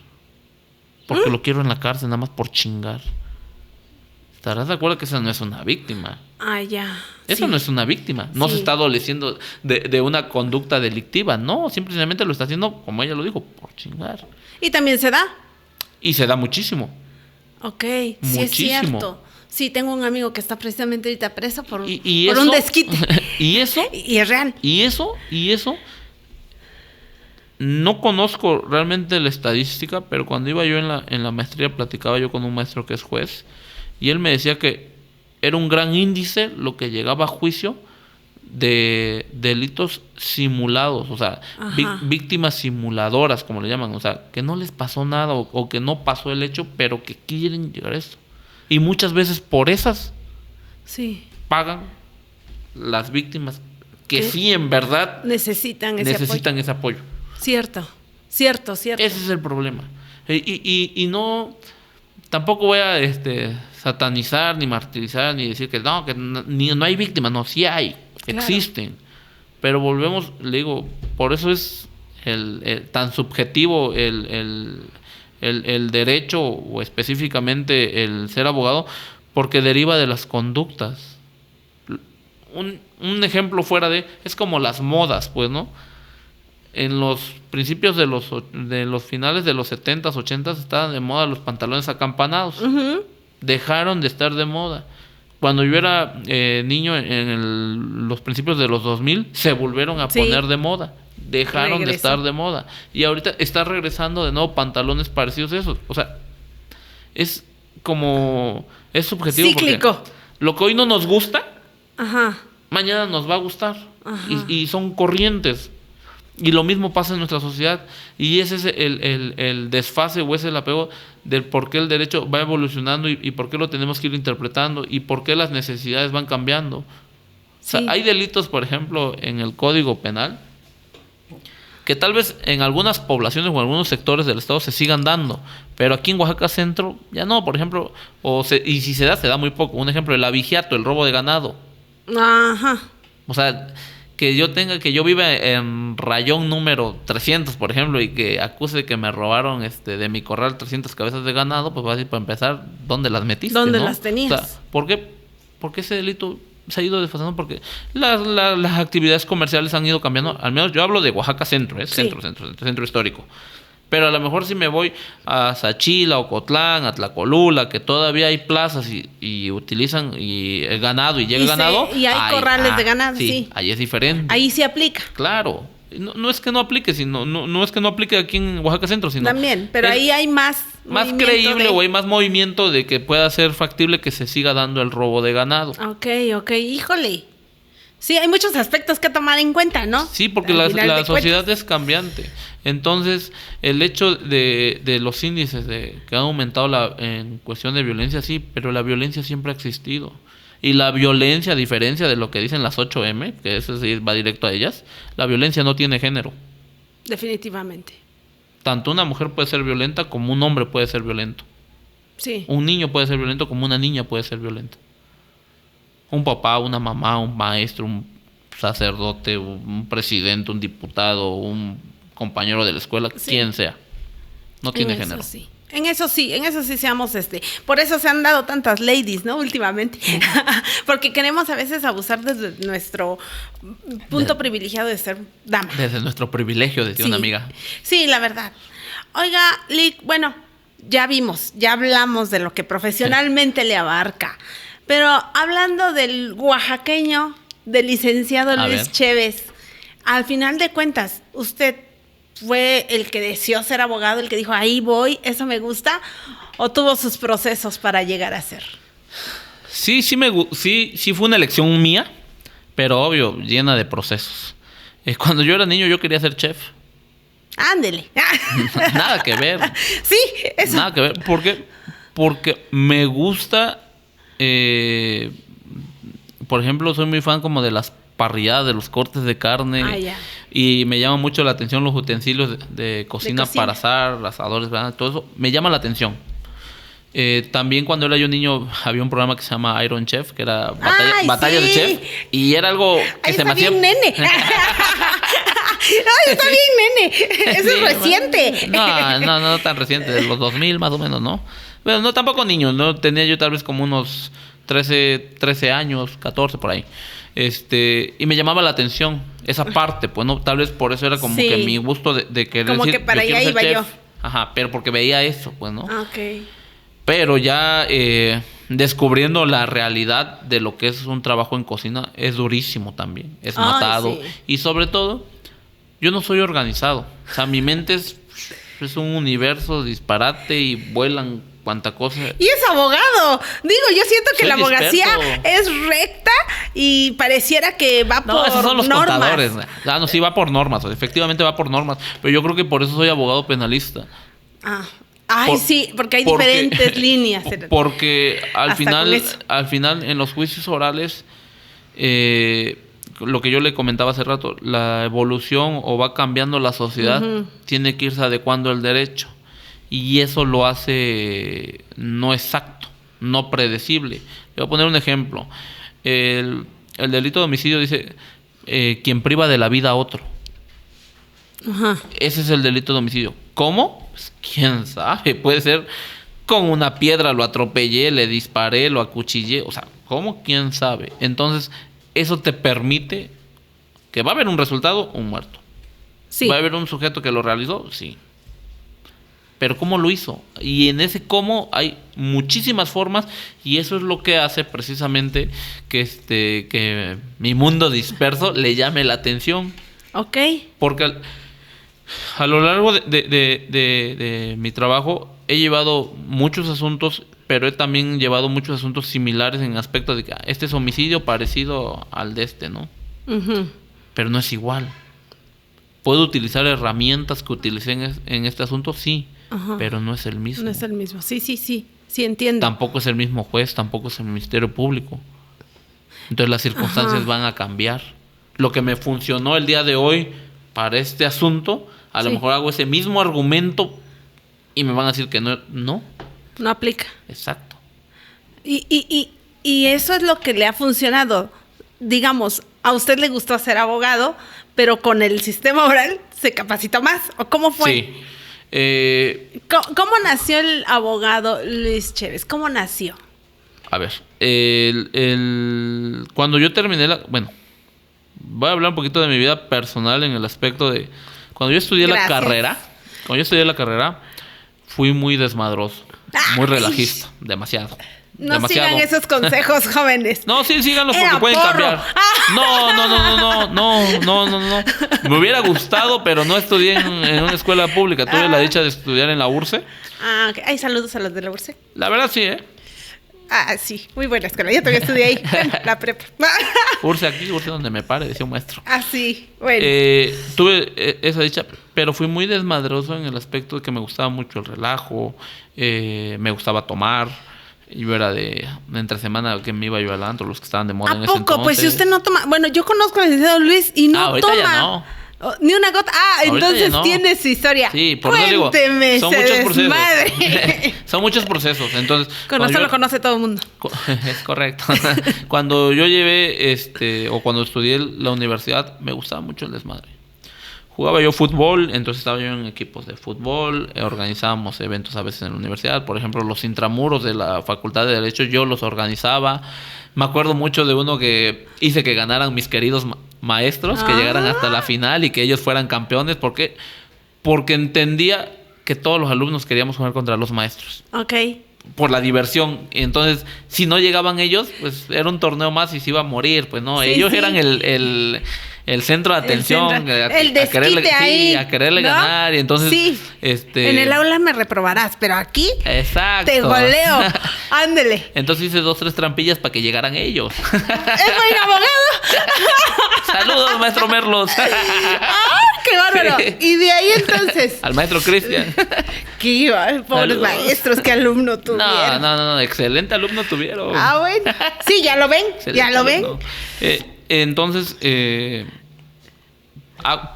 porque lo quiero en la cárcel nada más por chingar. ¿Estarás de acuerdo que esa no es una víctima? Ah, ya. Eso no es una víctima. No se está adoleciendo de una conducta delictiva. No, simplemente lo está haciendo, como ella lo dijo, por chingar. ¿Y también se da? Y se da muchísimo. Ok, sí es cierto. Sí, tengo un amigo que está precisamente ahorita preso por un desquite. ¿Y eso? Y es real. Y eso, no conozco realmente la estadística, pero cuando iba yo en la maestría platicaba yo con un maestro que es juez y él me decía que era un gran índice lo que llegaba a juicio de delitos simulados, o sea, víctimas simuladoras, como le llaman, o sea, que no les pasó nada o que no pasó el hecho, pero que quieren llegar a esto. Y muchas veces por esas pagan las víctimas que sí en verdad necesitan ese apoyo. Cierto. Ese es el problema. Y no, tampoco voy a satanizar, ni martirizar, ni decir que no hay víctimas, no, sí hay, existen. Pero volvemos, le digo, por eso es tan subjetivo el derecho o específicamente el ser abogado, porque deriva de las conductas. Un ejemplo fuera es como las modas, pues, ¿no? en los principios de los finales de los 70s, 80s estaban de moda los pantalones acampanados. Ujú. Dejaron de estar de moda. Cuando yo era niño los principios de los 2000 se volvieron a Sí. poner de moda. Dejaron de Regresó. estar de moda. Y ahorita está regresando de nuevo pantalones parecidos a esos. O sea, es subjetivo. Cíclico. Porque lo que hoy no nos gusta, Ajá. mañana nos va a gustar. Ajá. Y son corrientes. Y lo mismo pasa en nuestra sociedad. Y ese es el desfase o ese es el apego del por qué el derecho va evolucionando y por qué lo tenemos que ir interpretando y por qué las necesidades van cambiando. O sea, Sí. hay delitos, por ejemplo, en el Código Penal que tal vez en algunas poblaciones o en algunos sectores del Estado se sigan dando, pero aquí en Oaxaca Centro ya no, por ejemplo, y si se da muy poco. Un ejemplo, el abigeato, el robo de ganado. Ajá. O sea, que yo viva en rayón número 300, por ejemplo, y que acuse que me robaron de mi corral 300 cabezas de ganado, pues va a decir, para empezar, ¿dónde las metiste? ¿Dónde ¿no? las tenías? O sea, ¿por qué ese delito se ha ido desfasando? Porque las actividades comerciales han ido cambiando. Al menos yo hablo de Oaxaca Centro, Sí. centro histórico. Pero a lo mejor si me voy a Sachila, Ocotlán, a Tlacolula, que todavía hay plazas y utilizan el ganado y llega el ganado. Y hay corrales de ganado, sí. Ahí es diferente. Ahí sí aplica. Claro. No es que no aplique, no es que no aplique aquí en Oaxaca Centro, sino También, pero es ahí hay más creíble o hay más movimiento de que pueda ser factible que se siga dando el robo de ganado. Ok, híjole. Sí, hay muchos aspectos que tomar en cuenta, ¿no? Sí, porque Al la final de sociedad cuentas. es cambiante. Entonces, el hecho de los índices que han aumentado en cuestión de violencia, sí, pero la violencia siempre ha existido. Y la violencia, a diferencia de lo que dicen las 8M, que eso sí va directo a ellas, la violencia no tiene género. Definitivamente. Tanto una mujer puede ser violenta como un hombre puede ser violento. Sí. Un niño puede ser violento como una niña puede ser violenta. Un papá, una mamá, un maestro, un sacerdote, un presidente, un diputado, un compañero de la escuela, Sí. quien sea. No tiene En eso género. sí. En eso sí seamos por eso se han dado tantas ladies, ¿no? Últimamente. Porque queremos a veces abusar desde nuestro punto privilegiado de ser dama. Desde nuestro privilegio, decía Sí. una amiga. Sí, la verdad. Oiga, Lick, bueno, ya hablamos de lo que profesionalmente le abarca. Pero hablando del oaxaqueño, del licenciado A Luis ver. Chévez, al final de cuentas, ¿usted fue el que deseó ser abogado, el que dijo, ahí voy, eso me gusta? ¿O tuvo sus procesos para llegar a ser? Sí fue una elección mía, pero obvio, llena de procesos. Cuando yo era niño yo quería ser chef. Ándele. Nada que ver. Sí, eso. Nada que ver. ¿Por qué? Porque me gusta, por ejemplo, soy muy fan como de las parrilladas, de los cortes de carne. Ah, ya. Y me llama mucho la atención los utensilios de cocina para asar, asadores, ¿verdad? Todo eso me llama la atención. También cuando era yo niño había un programa que se llama Iron Chef, que era batalla de sí. chef. Y era algo que Ahí se está me hacía... bien, nene. Ay, está bien, nene. Eso Sí, es reciente. No tan reciente, de los 2000 más o menos, ¿no? Bueno, no tampoco niños, ¿no? Tenía yo tal vez como unos 13 años, 14 por ahí. Y me llamaba la atención esa parte, pues no, tal vez por eso era como Sí. que mi gusto de querer Como decir, que para yo quiero allá ser iba chef. yo. Ajá, pero porque veía eso, pues, ¿no? Ok. Pero ya descubriendo la realidad de lo que es un trabajo en cocina, es durísimo también, es Ay, matado. sí. Y sobre todo, yo no soy organizado. O sea, mi mente es un universo disparate y vuelan cuanta cosa. Y es abogado. Digo, yo siento que Soy la abogacía disperso. es recta y pareciera que va No, por esos son los normas. contadores. Ah, no, sí, va por normas. Efectivamente va por normas. Pero yo creo que por eso soy abogado penalista. Ah. Ay, sí, porque hay Porque- diferentes líneas. Porque al Hasta con eso. final, en los juicios orales, lo que yo le comentaba hace rato, la evolución o va cambiando la sociedad, tiene que irse adecuando el derecho. Y eso lo hace no exacto, no predecible. Le voy a poner un ejemplo. El delito de homicidio dice quien priva de la vida a otro. Ajá. Ese es el delito de homicidio. ¿Cómo? Pues, quién sabe. Puede ser con una piedra lo atropellé, le disparé, lo acuchillé. O sea, ¿cómo? ¿Quién sabe? Entonces, eso te permite que va a haber un resultado, un muerto. Sí. ¿Va a haber un sujeto que lo realizó? Sí. Pero ¿cómo lo hizo? Y en ese cómo hay muchísimas formas, y eso es lo que hace precisamente que mi mundo disperso le llame la atención. Ok. Porque a lo largo de mi trabajo he llevado muchos asuntos, pero he también llevado muchos asuntos similares en aspecto de que este es homicidio parecido al de ¿no? Ujú. Pero no es igual. ¿Puedo utilizar herramientas que utilicé en este asunto? Sí, Ajá. pero no es el mismo. No es el mismo. Sí, sí, sí. Sí, entiendo. Tampoco es el mismo juez, tampoco es el Ministerio Público. Entonces las circunstancias Ajá. van a cambiar. Lo que me funcionó el día de hoy para este asunto, a lo Sí. mejor hago ese mismo argumento y me van a decir que no. No, No aplica. exacto. Y eso es lo que le ha funcionado. Digamos, a usted le gustó ser abogado, pero con el sistema oral se capacitó más. ¿O cómo fue? Sí. ¿Cómo nació el abogado Luis Chévez? ¿Cómo nació? A ver, cuando yo terminé bueno, voy a hablar un poquito de mi vida personal en el aspecto de cuando yo estudié Gracias. la carrera, fui muy desmadroso, muy Ay. relajista, demasiado. No demasiado. sigan esos consejos, jóvenes. No, sí, síganlos porque Era pueden porro. cambiar. No. Me hubiera gustado, pero no estudié en una escuela pública. Tuve la dicha de estudiar en la URCE. Ah, ok. Ay, saludos a los de la URSE. La verdad sí, Ah, sí, muy buena escuela. Yo todavía estudié ahí, en la prepa. URCE aquí, URCE donde me pare, decía un maestro. Ah, sí, bueno. Tuve esa dicha, pero fui muy desmadroso en el aspecto de que me gustaba mucho el relajo, me gustaba tomar. Yo era de entre semana que me iba yo al antro, los que estaban de moda en ¿A ese poco? entonces. Pues si usted no toma... Bueno, yo conozco al licenciado Luis y no ahorita toma. ya no. Oh, ni una gota. Ah, Ahorita entonces ya no. tiene su historia. Sí, por eso digo, Cuénteme, son se muchos procesos. desmadre. Son muchos procesos. Entonces, Con cuando eso yo- lo conoce todo el mundo. Es correcto. Cuando yo llevé, o cuando estudié la universidad, me gustaba mucho el desmadre. Jugaba yo fútbol, entonces estaba yo en equipos de fútbol, organizábamos eventos a veces en la universidad, por ejemplo, los intramuros de la Facultad de Derecho yo los organizaba. Me acuerdo mucho de uno que hice que ganaran mis queridos maestros, que llegaran hasta la final y que ellos fueran campeones, porque entendía que todos los alumnos queríamos jugar contra los maestros. Ok. Por la diversión. Entonces, si no llegaban ellos, pues era un torneo más y se iba a morir. Pues no, Sí, ellos sí. eran el centro de atención. El desquite ahí. Sí, a quererle ¿no? ganar. Y entonces, Sí. En el aula me reprobarás, pero aquí Exacto. te goleo. Ándele. Entonces hice 2, 3 trampillas para que llegaran ellos. ¿Es buen abogado? Saludos, maestro Merlos. ¡Ay, qué bárbaro! Sí. Y de ahí entonces... Al maestro Cristian. ¿Qué iba? Pobres Saludos. maestros, qué alumno tuvieron. No, excelente alumno tuvieron. Ah, bueno. Sí, ya lo ven. Excelente Ya lo ven. alumno. Entonces,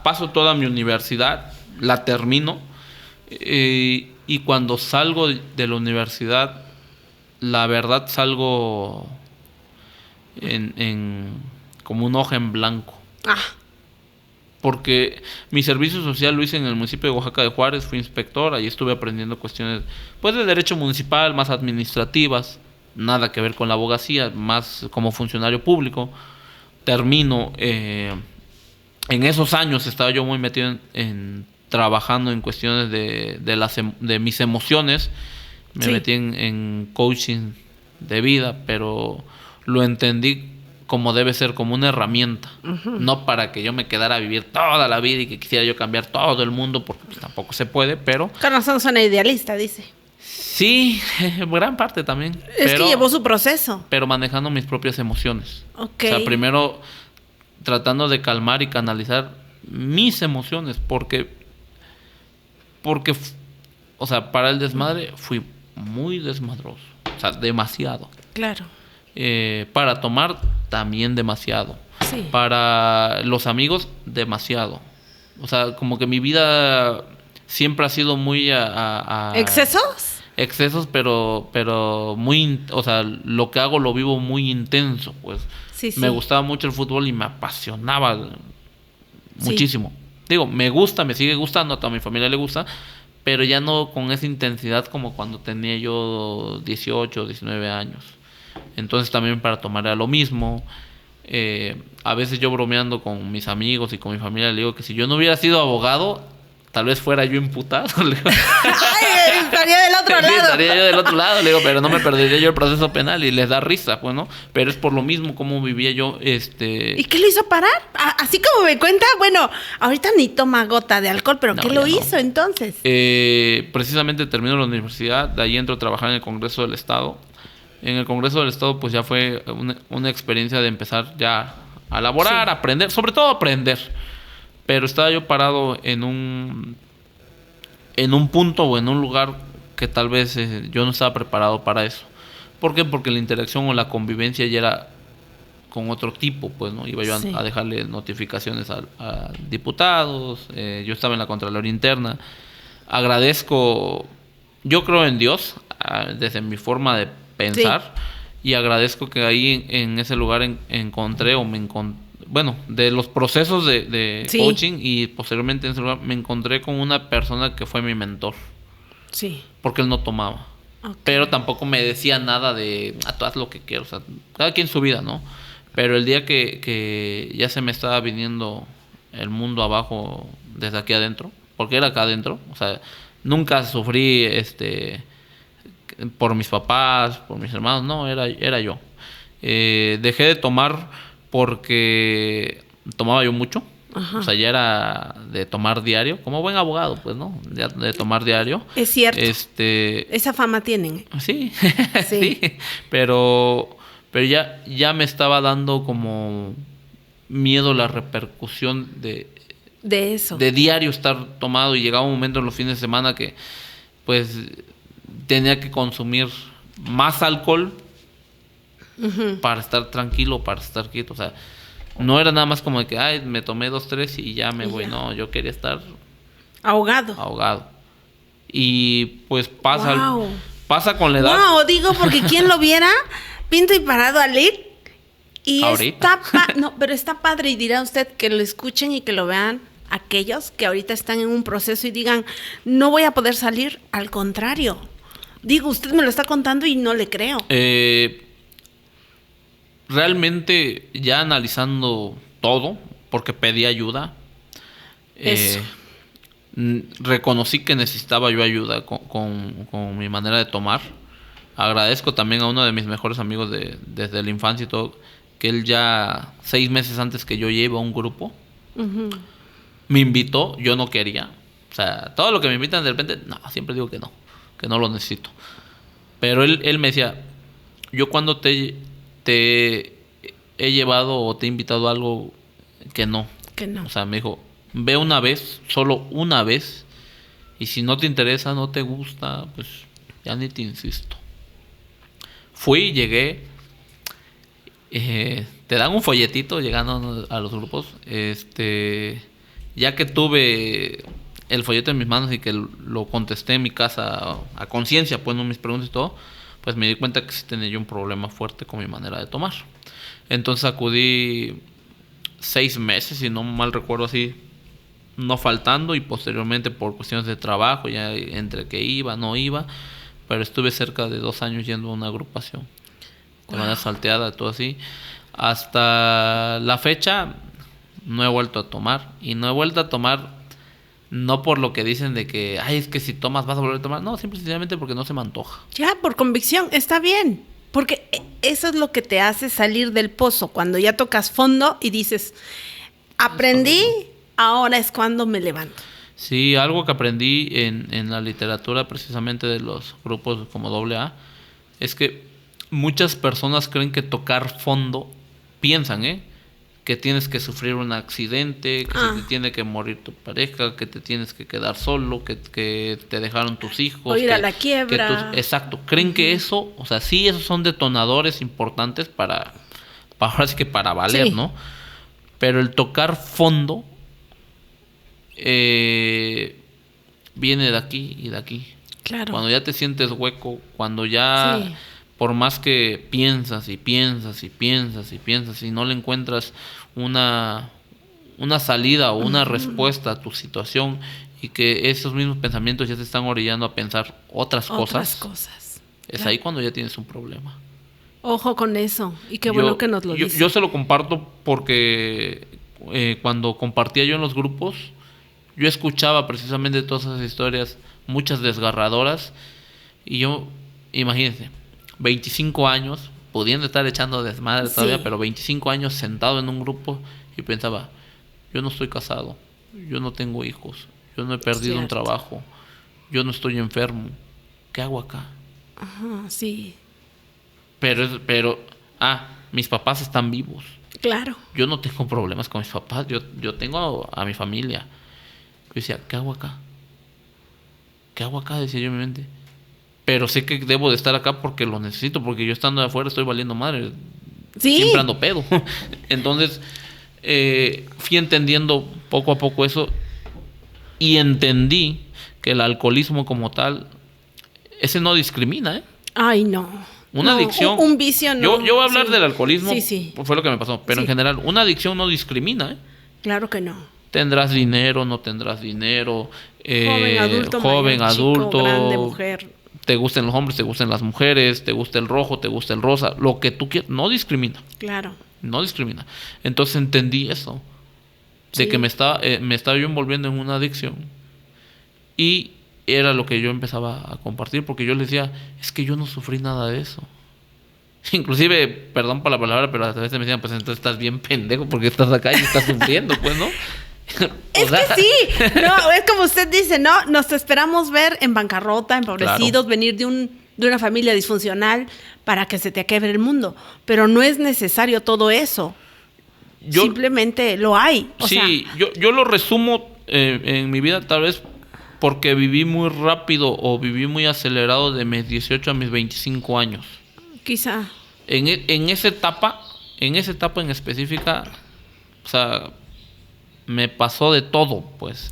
paso toda mi universidad, la termino, y cuando salgo de la universidad, la verdad salgo como un hoja en blanco. Ah, Porque mi servicio social lo hice en el municipio de Oaxaca de Juárez, fui inspector, ahí estuve aprendiendo cuestiones pues de derecho municipal, más administrativas, nada que ver con la abogacía, más como funcionario público. Termino, en esos años estaba yo muy metido en trabajando en cuestiones de mis emociones, me Sí. metí en coaching de vida, pero lo entendí como debe ser, como una herramienta, no para que yo me quedara a vivir toda la vida y que quisiera yo cambiar todo el mundo, porque pues, tampoco se puede, pero con razón suena idealista, dice. sí, gran parte también. Es que llevó su proceso. Pero manejando mis propias emociones. Ok. O sea, primero tratando de calmar y canalizar mis emociones, porque, o sea, para el desmadre fui muy desmadroso, o sea, demasiado. Claro. Para tomar también demasiado. Sí. Para los amigos demasiado. O sea, como que mi vida siempre ha sido muy ¿Excesos? excesos, pero muy, o sea, lo que hago lo vivo muy intenso, pues. Sí, sí. Me gustaba mucho el fútbol y me apasionaba Sí. muchísimo. Digo, me gusta, me sigue gustando, a toda mi familia le gusta, pero ya no con esa intensidad como cuando tenía yo 18, 19 años. Entonces también para tomar era lo mismo. A veces yo bromeando con mis amigos y con mi familia le digo que si yo no hubiera sido abogado, tal vez fuera yo imputado. Ay, estaría del otro Sí, lado. estaría yo del otro lado, le digo, pero no me perdería yo el proceso penal, y les da risa, pues, ¿no? Pero es por lo mismo como vivía yo, ¿Y qué lo hizo parar? Así como me cuenta, bueno, ahorita ni toma gota de alcohol, pero No, ¿qué lo ya no. hizo entonces? Precisamente termino la universidad, de ahí entro a trabajar en el Congreso del Estado. En el Congreso del Estado pues ya fue una experiencia de empezar ya a laborar, a aprender, sobre todo aprender. Pero estaba yo parado en un punto o en un lugar que tal vez yo no estaba preparado para eso. ¿Por qué? Porque la interacción o la convivencia ya era con otro tipo, pues, ¿no? Iba yo Sí. a dejarle notificaciones a diputados, yo estaba en la Contraloría Interna. Agradezco, yo creo en Dios, desde mi forma de pensar, y agradezco que ahí en ese lugar encontré o me encontré, bueno, de los procesos de Sí. coaching, y posteriormente en ese lugar me encontré con una persona que fue mi mentor, Sí. porque él no tomaba. Ok. Pero tampoco me decía nada de, tú haz lo que quieras, o sea, cada quien su vida, ¿no? Pero el día que ya se me estaba viniendo el mundo abajo desde aquí adentro, porque era acá adentro, o sea, nunca sufrí por mis papás, por mis hermanos, no, era yo. Dejé de tomar porque tomaba yo mucho. Ajá. O sea, ya era de tomar diario, como buen abogado, pues, ¿no? Ya de tomar diario. Es cierto. Este, Esa fama tienen. sí, Sí. sí, pero ya me estaba dando como miedo la repercusión De eso. de diario estar tomado, y llegaba un momento en los fines de semana que pues tenía que consumir más alcohol para estar tranquilo, para estar quieto. O sea, no era nada más como de que, ay, me tomé 2, 3 y ya me voy. Ya. No, yo quería estar Ahogado. ahogado. Y pues pasa, Wow. pasa con la edad. No, digo porque quien lo viera, pinto y parado a Lick. Y Ahorita. no, pero está padre, y dirá usted que lo escuchen y que lo vean aquellos que ahorita están en un proceso y digan, no voy a poder salir. Al contrario. Digo, usted me lo está contando y no le creo. Realmente, ya analizando todo, porque pedí ayuda, Eso. reconocí que necesitaba yo ayuda con mi manera de tomar. Agradezco también a uno de mis mejores amigos desde la infancia y todo, que él ya 6 meses antes que yo lleve a un grupo, me invitó. Yo no quería. O sea, todo lo que me invitan de repente, no, siempre digo que no lo necesito. Pero él me decía, yo cuando te he llevado o te he invitado a algo que no. Que no. O sea, me dijo, ve una vez, solo una vez, y si no te interesa, no te gusta, pues ya ni te insisto. Fui, llegué, te dan un folletito llegando a los grupos. Ya que tuve el folleto en mis manos y que lo contesté en mi casa a conciencia, pues no mis preguntas y todo, pues me di cuenta que sí tenía yo un problema fuerte con mi manera de tomar. Entonces acudí 6 meses, si no mal recuerdo, así, no faltando, y posteriormente por cuestiones de trabajo, ya entre que iba, no iba, pero estuve cerca de 2 años yendo a una agrupación de manera salteada, todo así. Hasta la fecha no he vuelto a tomar, y no he vuelto a tomar no por lo que dicen de que, ay, es que si tomas vas a volver a tomar. No, simplemente porque no se me antoja. Ya, por convicción, está bien. Porque eso es lo que te hace salir del pozo. Cuando ya tocas fondo y dices, aprendí, ahora es cuando me levanto. Sí, algo que aprendí en la literatura precisamente de los grupos como AA, es que muchas personas creen que tocar fondo, piensan, que tienes que sufrir un accidente, que se te tiene que morir tu pareja, que te tienes que quedar solo, que te dejaron tus hijos. O ir a la quiebra. Exacto. Creen que eso, o sea, sí, esos son detonadores importantes para ahora sí que para valer, Sí. ¿no? Pero el tocar fondo viene de aquí y de aquí. Claro. Cuando ya te sientes hueco, cuando ya... Sí. Por más que piensas y piensas y piensas y piensas y no le encuentras una salida o una respuesta a tu situación, y que esos mismos pensamientos ya te están orillando a pensar otras cosas, cosas. es Claro. ahí cuando ya tienes un problema. Ojo con eso. Y qué bueno que nos lo dices. Yo se lo comparto porque cuando compartía yo en los grupos, yo escuchaba precisamente todas esas historias, muchas desgarradoras, y yo, imagínense, 25 años, pudiendo estar echando desmadre todavía, pero 25 años sentado en un grupo y pensaba, yo no estoy casado, yo no tengo hijos, yo no he perdido un trabajo, yo no estoy enfermo, ¿qué hago acá? Ajá, sí. Pero, mis papás están vivos. Claro. Yo no tengo problemas con mis papás, yo tengo a mi familia. Yo decía, ¿qué hago acá? ¿Qué hago acá? Decía yo en mi mente. Pero sé que debo de estar acá porque lo necesito, porque yo estando de afuera estoy valiendo madre. Sí. Siempre ando pedo. Entonces, fui entendiendo poco a poco eso y entendí que el alcoholismo como tal, ese no discrimina, ¿eh? Ay, no. Una adicción. Un vicio no. Yo voy a hablar del alcoholismo, sí. Fue lo que me pasó. Pero en general, una adicción no discrimina, ¿eh? Claro que no. Tendrás dinero, no tendrás dinero. Joven, adulto, mayor, adulto. Chico, grande, mujer. Te gusten los hombres, te gusten las mujeres, te gusta el rojo, te gusta el rosa. Lo que tú quieras, no discrimina. Claro. No discrimina. Entonces entendí eso. De que me estaba yo envolviendo en una adicción. Y era lo que yo empezaba a compartir, porque yo les decía, es que yo no sufrí nada de eso. Inclusive, perdón por la palabra, pero a veces me decían, pues entonces estás bien pendejo porque estás acá y estás sufriendo, pues, ¿no? Es que sí, no, es como usted dice, ¿no? Nos esperamos ver en bancarrota, empobrecidos, venir de una familia disfuncional para que se te acabe el mundo, pero no es necesario todo eso. Simplemente lo hay. Yo lo resumo en mi vida tal vez porque viví muy rápido o viví muy acelerado de mis 18 a mis 25 años. Quizá. En esa etapa en específica, o sea, me pasó de todo, pues.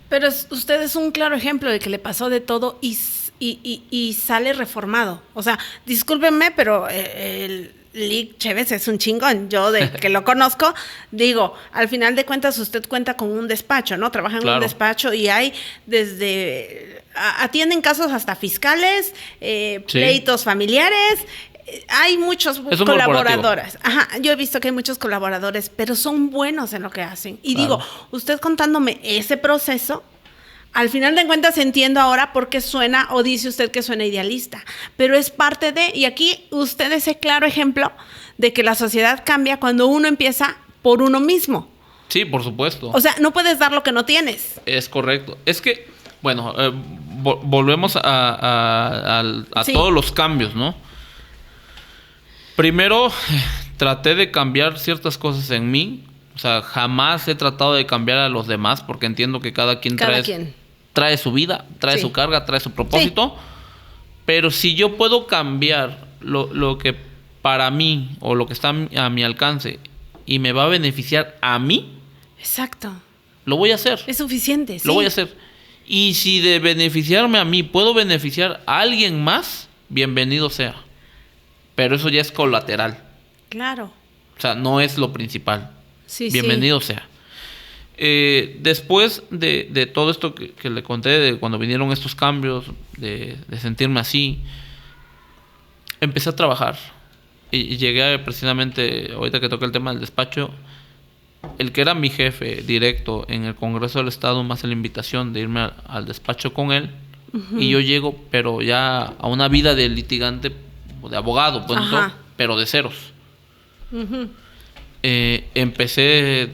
Pero usted es un claro ejemplo de que le pasó de todo y sale reformado. O sea, discúlpenme, pero el Lick Chévez es un chingón. Yo, de que lo conozco, digo, al final de cuentas usted cuenta con un despacho, ¿no? Trabaja en un despacho y hay atienden casos hasta fiscales, pleitos familiares. Hay muchos colaboradores. Ajá, yo he visto que hay muchos colaboradores, pero son buenos en lo que hacen. Y digo, usted contándome ese proceso, al final de cuentas entiendo ahora por qué suena, o dice usted que suena idealista, pero es parte de, y aquí usted es el claro ejemplo de que la sociedad cambia cuando uno empieza por uno mismo. Sí, por supuesto. O sea, no puedes dar lo que no tienes. Es correcto. Es que, bueno, volvemos a todos los cambios, ¿no? Primero, traté de cambiar ciertas cosas en mí. O sea, jamás he tratado de cambiar a los demás porque entiendo que cada quien trae su vida, trae su carga, trae su propósito. Sí. Pero si yo puedo cambiar lo que para mí o lo que está a mi alcance y me va a beneficiar a mí. Exacto. Lo voy a hacer. Es suficiente, sí. Lo voy a hacer. Y si de beneficiarme a mí puedo beneficiar a alguien más, bienvenido sea. Pero eso ya es colateral. Claro. O sea, no es lo principal. Sí, bienvenido sea. Después de todo esto que le conté, de cuando vinieron estos cambios, de sentirme así, empecé a trabajar. Y llegué precisamente, ahorita que toqué el tema del despacho, el que era mi jefe directo en el Congreso del Estado, más la invitación de irme al despacho con él. Uh-huh. Y yo llego, pero ya a una vida de litigante, de abogado, pues, ¿no? Pero de ceros. Uh-huh. Empecé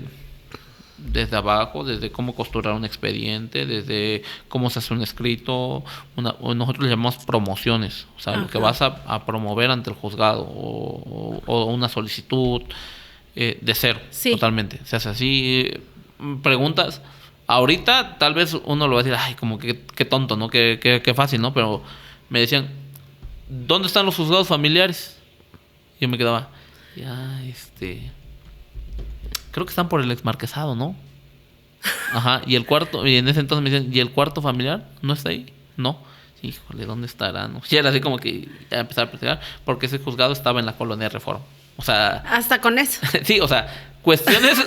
desde abajo, desde cómo costurar un expediente, desde cómo se hace un escrito, nosotros le llamamos promociones, o sea, lo que vas a promover ante el juzgado o una solicitud de cero, totalmente. Se hace así. Preguntas, ahorita tal vez uno lo va a decir, ay, como que qué tonto, ¿no? Qué fácil, ¿no? Pero me decían, ¿dónde están los juzgados familiares? Y yo me quedaba, creo que están por el exmarquesado, ¿no? Ajá, y en ese entonces me decían, ¿y el cuarto familiar no está ahí? No. Híjole, ¿dónde estará? No. Y era así como que ya empezaba a platicar, porque ese juzgado estaba en la colonia Reforma. O sea, Hasta con eso. sí, o sea, cuestiones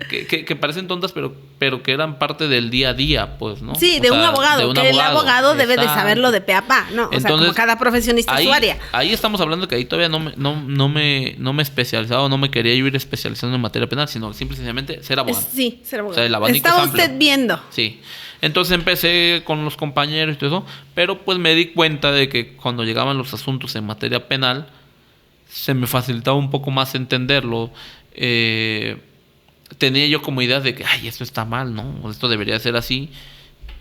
que parecen tontas, pero que eran parte del día a día, pues, ¿no? Sí, O de sea, un abogado, que el abogado debe de saberlo de pe a pa, ¿no? O sea, como cada profesionista ahí, su área. Ahí estamos hablando que ahí todavía no me especializaba, no me quería ir especializando en materia penal, sino simple y sencillamente ser abogado. Sí, ser abogado. O sea, el abanico Está es amplio. usted viendo. Sí. Entonces empecé con los compañeros y todo eso, pero pues me di cuenta de que cuando llegaban los asuntos en materia penal, se me facilitaba un poco más entenderlo. Tenía yo como idea de que, ay, esto está mal, ¿no? Esto debería ser así.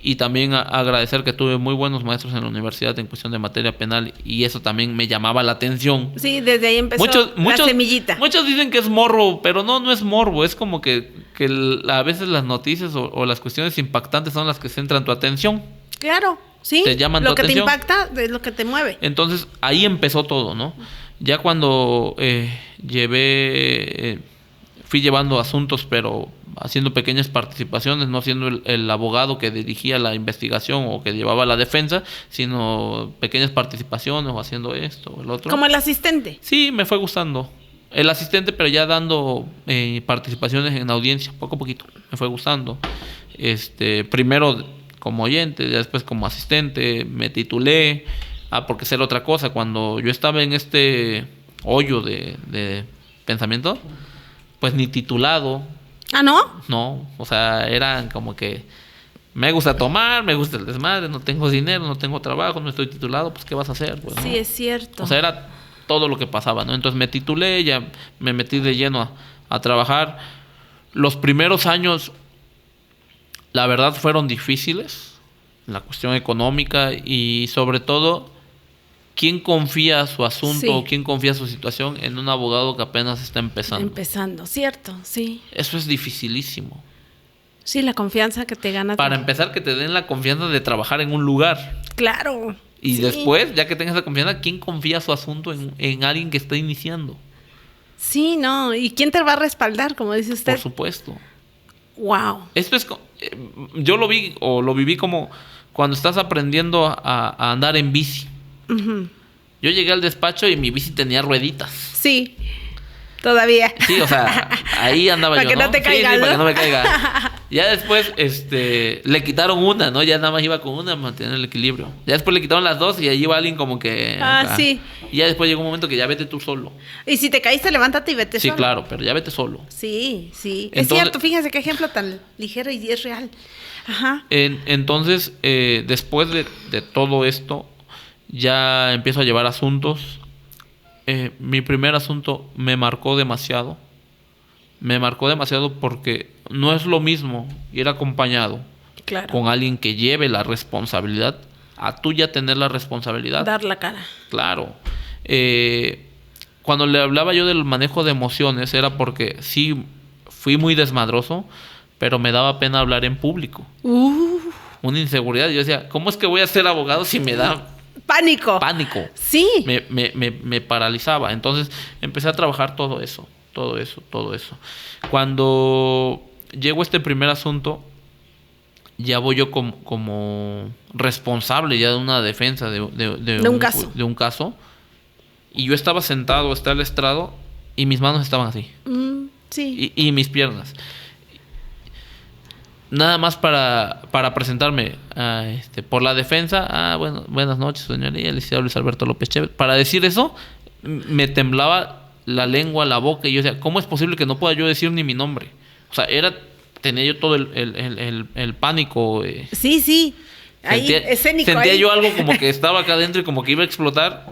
Y también agradecer que tuve muy buenos maestros en la universidad en cuestión de materia penal, y eso también me llamaba la atención. Sí, desde ahí empezó la semillita. Muchos dicen que es morbo, pero no es morbo. Es como que a veces las noticias o las cuestiones impactantes son las que centran tu atención. Claro, sí. Te llaman lo tu que atención. te impacta es lo que te mueve. Entonces ahí empezó todo, ¿no? Ya cuando fui llevando asuntos, pero haciendo pequeñas participaciones, no siendo el abogado que dirigía la investigación o que llevaba la defensa, sino pequeñas participaciones o haciendo esto o el otro. Como el asistente. Sí, me fue gustando. El asistente, pero ya dando participaciones en audiencia, poco a poquito. Me fue gustando. Primero como oyente, ya después como asistente, me titulé. Porque ser otra cosa, cuando yo estaba en este hoyo de pensamiento, pues ni titulado. ¿Ah, no? No, o sea, eran como que me gusta tomar, me gusta el desmadre, no tengo dinero, no tengo trabajo, no estoy titulado, pues ¿qué vas a hacer? Pues, sí, ¿no? es cierto. O sea, era todo lo que pasaba, ¿no? Entonces me titulé, ya me metí de lleno a trabajar. Los primeros años, la verdad, fueron difíciles, la cuestión económica y sobre todo, ¿quién confía su asunto o quién confía su situación en un abogado que apenas está empezando? Empezando, cierto, sí. Eso es dificilísimo. Sí, la confianza que te gana. Para empezar, que te den la confianza de trabajar en un lugar. Claro. Y después, ya que tengas esa confianza, ¿quién confía su asunto en alguien que está iniciando? Sí, no. ¿Y quién te va a respaldar, como dice usted? Por supuesto. Wow. Esto es... yo lo viví como cuando estás aprendiendo a andar en bici. Uh-huh. Yo llegué al despacho y mi bici tenía rueditas. Sí, todavía. Sí, o sea, ahí andaba yo, para que no te caiga, sí, para que no me caiga. Ya después, le quitaron una, ¿no? Ya nada más iba con una, mantener el equilibrio. Ya después le quitaron las dos y ahí iba alguien como que... sí. Y ya después llegó un momento que ya vete tú solo. Y si te caíste, levántate y vete solo. Sí, claro, pero ya vete solo. Sí. Entonces, es cierto, fíjense qué ejemplo tan ligero y es real. Ajá. Entonces, después de todo esto, ya empiezo a llevar asuntos. Mi primer asunto me marcó demasiado. Me marcó demasiado porque no es lo mismo ir acompañado con alguien que lleve la responsabilidad a tú ya tener la responsabilidad. Dar la cara. Claro. Cuando le hablaba yo del manejo de emociones era porque sí fui muy desmadroso, pero me daba pena hablar en público. Una inseguridad. Yo decía, ¿cómo es que voy a ser abogado si me da... Pánico. Sí. Me paralizaba. Entonces empecé a trabajar todo eso. Cuando llegó este primer asunto, ya voy yo como responsable ya de una defensa de un caso. Y yo estaba sentado hasta el estrado y mis manos estaban así. Sí. Y mis piernas. Nada más para presentarme por la defensa. Bueno, buenas noches, señoría, el licenciado Luis Alberto López Chévez. Para decir eso, me temblaba la lengua, la boca, y yo decía, ¿cómo es posible que no pueda yo decir ni mi nombre? O sea, tenía yo todo el pánico. Sí. Ahí, escénico. Sentía yo algo como que estaba acá adentro y como que iba a explotar.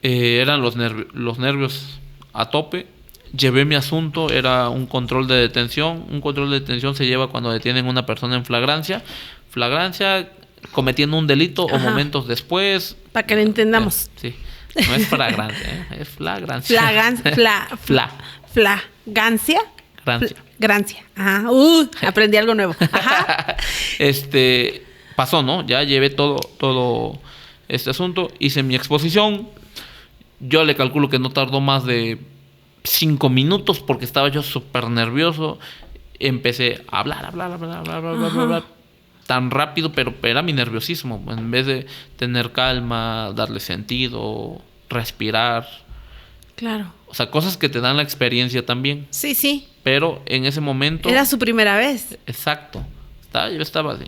Eran los nervios a tope. Llevé mi asunto, era un control de detención. Un control de detención se lleva cuando detienen a una persona en flagrancia. Flagrancia, cometiendo un delito. Ajá. O momentos después. Para que lo entendamos. Sí. No es flagrancia, es flagrancia. Flagancia. Grancia. Ajá. Aprendí algo nuevo. Ajá. Pasó, ¿no? Ya llevé todo este asunto. Hice mi exposición. Yo le calculo que no tardó más de 5 minutos porque estaba yo súper nervioso. Empecé a hablar tan rápido, pero era mi nerviosismo. En vez de tener calma, darle sentido, respirar. Claro. O sea, cosas que te dan la experiencia también. Sí, sí. Pero en ese momento... Era su primera vez. Exacto. Yo estaba así.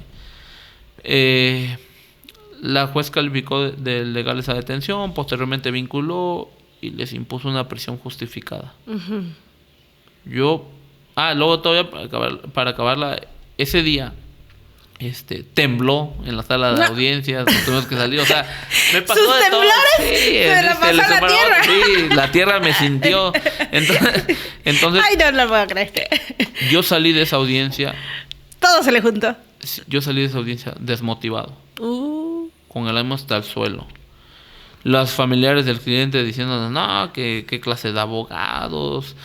La juez calificó de legal esa detención, posteriormente vinculó y les impuso una prisión justificada. Yo... luego todavía para acabarla, ese día... tembló en la sala de audiencias, tuvimos que salir, o sea, me pasó sus de todo. temblores, Sí, se la pasó la tierra. Sí, la tierra me sintió. Entonces Ay, no lo puedo creer. yo salí de esa audiencia, Todo se le juntó. desmotivado, con el ánimo hasta el suelo. Los familiares del cliente diciendo, no, qué clase de abogados,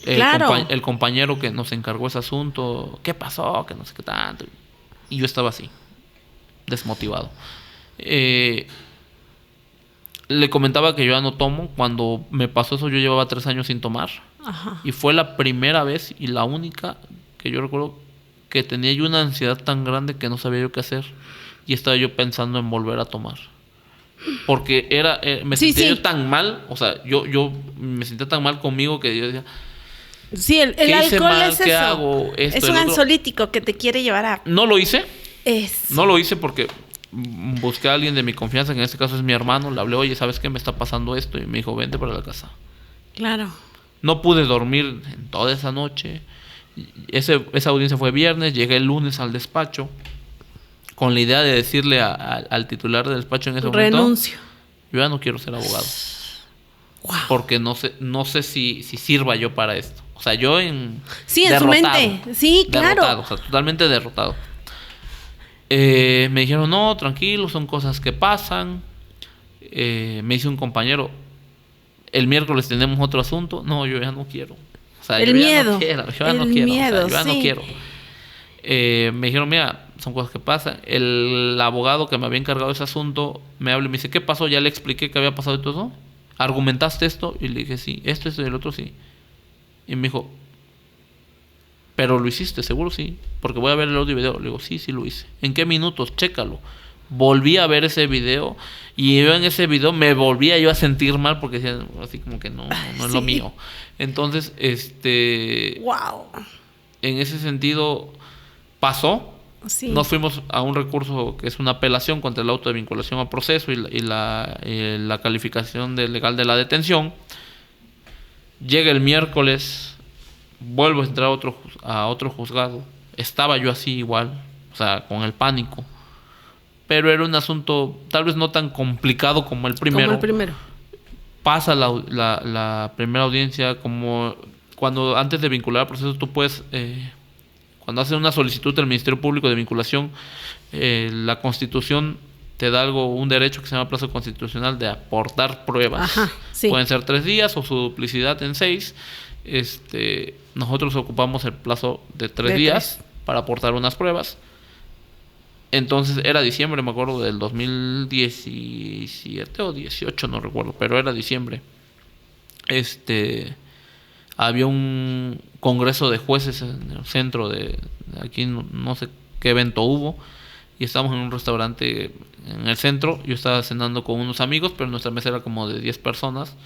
Claro. el compañero que nos encargó ese asunto, ¿qué pasó? Que no sé qué tanto. Y yo estaba así, desmotivado. Le comentaba que yo ya no tomo. Cuando me pasó eso, yo llevaba 3 años sin tomar. Ajá. Y fue la primera vez y la única que yo recuerdo que tenía yo una ansiedad tan grande que no sabía yo qué hacer. Y estaba yo pensando en volver a tomar. Porque me sentía yo tan mal, o sea, yo me sentía tan mal conmigo que yo decía, Sí, el ¿qué hice alcohol mal? es ¿Qué eso. hago? Esto, Es el un otro. ansiolítico que te quiere llevar a... No lo hice, Es... no lo hice porque busqué a alguien de mi confianza, que en este caso es mi hermano, le hablé, oye, ¿sabes qué? Me está pasando esto, y me dijo, vente para la casa. Claro. No pude dormir en toda esa noche. Esa audiencia fue viernes, llegué el lunes al despacho, con la idea de decirle al titular del despacho en ese momento, Renuncio. yo ya no quiero ser abogado. Wow. Porque no sé si sirva yo para esto. O sea, yo Sí, en su mente. Sí, claro. Derrotado, o sea, totalmente derrotado. Me dijeron, no, tranquilo, son cosas que pasan. Me dice un compañero, el miércoles tenemos otro asunto. No, yo ya no quiero. O sea, El yo miedo. Ya no quiero, yo ya El no quiero. miedo, O sea, yo ya sí. no quiero. Me dijeron, mira, son cosas que pasan. El abogado que me había encargado de ese asunto me habla y me dice, ¿qué pasó? Ya le expliqué qué había pasado y todo eso. ¿Argumentaste esto? Y le dije, sí. Esto y el otro, sí. Y me dijo, ¿pero lo hiciste? Seguro sí. Porque voy a ver el audio y video. Le digo, sí lo hice. ¿En qué minutos? Chécalo. Volví a ver ese video. Y yo en ese video me volvía yo a sentir mal porque decía, así como que no es lo mío. Entonces, Wow. en ese sentido, pasó. Sí. Nos fuimos a un recurso que es una apelación contra el auto de vinculación a proceso y la calificación de legal de la detención. Llega el miércoles, vuelvo a entrar a otro juzgado. Estaba yo así igual, o sea, con el pánico. Pero era un asunto tal vez no tan complicado como el primero. Como el primero. Pasa la primera audiencia, como cuando antes de vincular al proceso tú puedes... cuando haces una solicitud del Ministerio Público de vinculación, la Constitución te da un derecho que se llama plazo constitucional de aportar pruebas. Ajá, sí. Pueden ser 3 días o su duplicidad en 6. Nosotros ocupamos el plazo de 3 días para aportar unas pruebas. Entonces era diciembre, me acuerdo, del 2017 o 18, no recuerdo, pero era diciembre. Había un congreso de jueces en el centro de aquí, no sé qué evento hubo, y estábamos en un restaurante en el centro. Yo estaba cenando con unos amigos, pero nuestra mesa era como de 10 personas.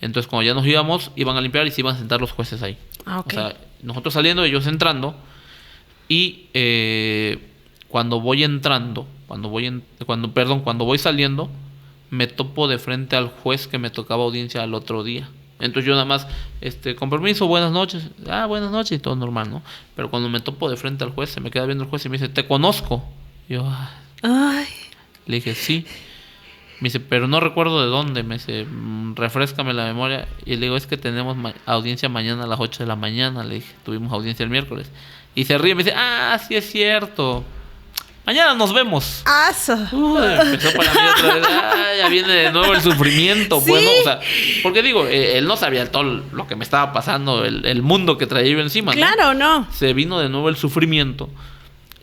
Entonces cuando ya nos íbamos, iban a limpiar y se iban a sentar los jueces ahí. Okay. O sea, nosotros saliendo, ellos entrando, y cuando voy saliendo, me topo de frente al juez que me tocaba audiencia al otro día. Entonces yo nada más, con permiso, buenas noches. Buenas noches, y todo normal, ¿no? Pero cuando me topo de frente al juez, se me queda viendo el juez y me dice, ¿te conozco? Y yo, Ay. le dije, sí. Me dice, pero no recuerdo de dónde. Me dice, refréscame la memoria. Y le digo, es que tenemos audiencia mañana a las 8 de la mañana. Le dije, tuvimos audiencia el miércoles. Y se ríe y me dice, sí es cierto. Mañana nos vemos. ¡Aso! Empezó para mí otra vez. Ya viene de nuevo el sufrimiento. ¿Sí? Bueno, o sea, porque digo, él no sabía todo lo que me estaba pasando, el mundo que traía yo encima. Claro, no. Se vino de nuevo el sufrimiento.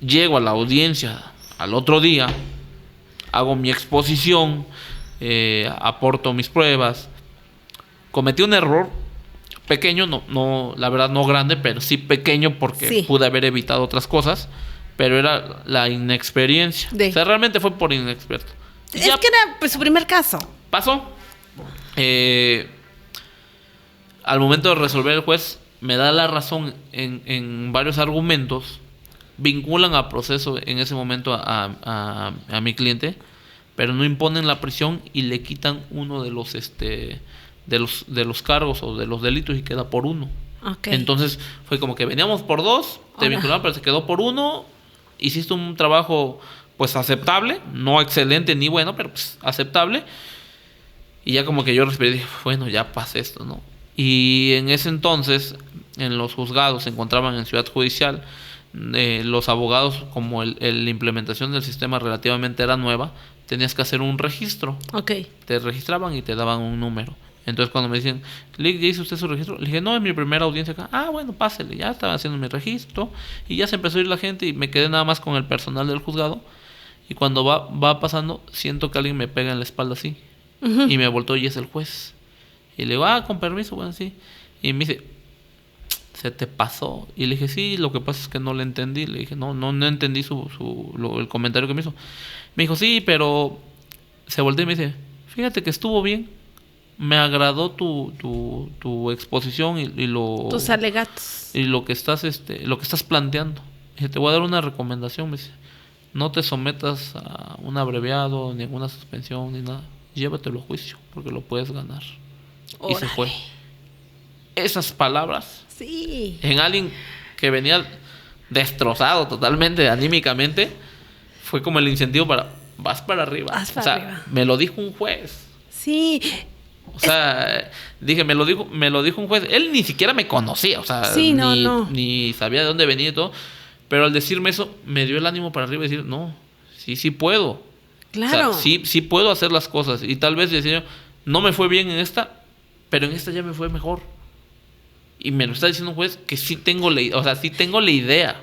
Llego a la audiencia al otro día, hago mi exposición, aporto mis pruebas. Cometí un error pequeño, no, la verdad no grande, pero sí pequeño porque pude haber evitado otras cosas. Pero era la inexperiencia. O sea, realmente fue por inexperto. Es que era pues su primer caso. Pasó. Al momento de resolver, el juez me da la razón en varios argumentos, vinculan a proceso en ese momento a mi cliente, pero no imponen la prisión y le quitan uno de los cargos o de los delitos y queda por uno. Okay. Entonces fue como que veníamos por 2, te vincularon, pero se quedó por 1. Hiciste un trabajo pues aceptable, no excelente ni bueno, pero pues aceptable. Y ya como que yo respiré y dije, bueno, ya pasé esto, ¿no? Y en ese entonces, en los juzgados se encontraban en Ciudad Judicial, los abogados, como la implementación del sistema relativamente era nueva, tenías que hacer un registro. Okay. Te registraban y te daban un número. Entonces cuando me dicen, ¿ya hizo usted su registro? Le dije, no, es mi primera audiencia acá. Ah, bueno, pásele, ya estaba haciendo mi registro. Y ya se empezó a ir la gente y me quedé nada más con el personal del juzgado. Y cuando va pasando, siento que alguien me pega en la espalda así. Uh-huh. Y me volteo y es el juez. Y le digo, con permiso, bueno, sí. Y me dice, ¿se te pasó? Y le dije, sí, lo que pasa es que no le entendí. Le dije, no entendí el comentario que me hizo. Me dijo, sí, pero se volteó y me dice, fíjate que estuvo bien. Me agradó tu exposición y tus alegatos. Y lo que estás planteando. Dije, te voy a dar una recomendación, me dice. No te sometas a un abreviado, ni a una suspensión, ni nada. Llévatelo a juicio, porque lo puedes ganar. Órale. Y se fue. Esas palabras. Sí. En alguien que venía destrozado totalmente, anímicamente, fue como el incentivo para, vas para arriba. Arriba. Me lo dijo un juez. Sí. O sea, dije, me lo dijo un juez. Él ni siquiera me conocía, o sea, sí, ni sabía de dónde venía y todo. Pero al decirme eso, me dio el ánimo para arriba y decir, no, sí puedo. Claro. O sea, sí puedo hacer las cosas. Y tal vez decía, no me fue bien en esta, pero en esta ya me fue mejor. Y me lo está diciendo un juez que sí tengo la idea.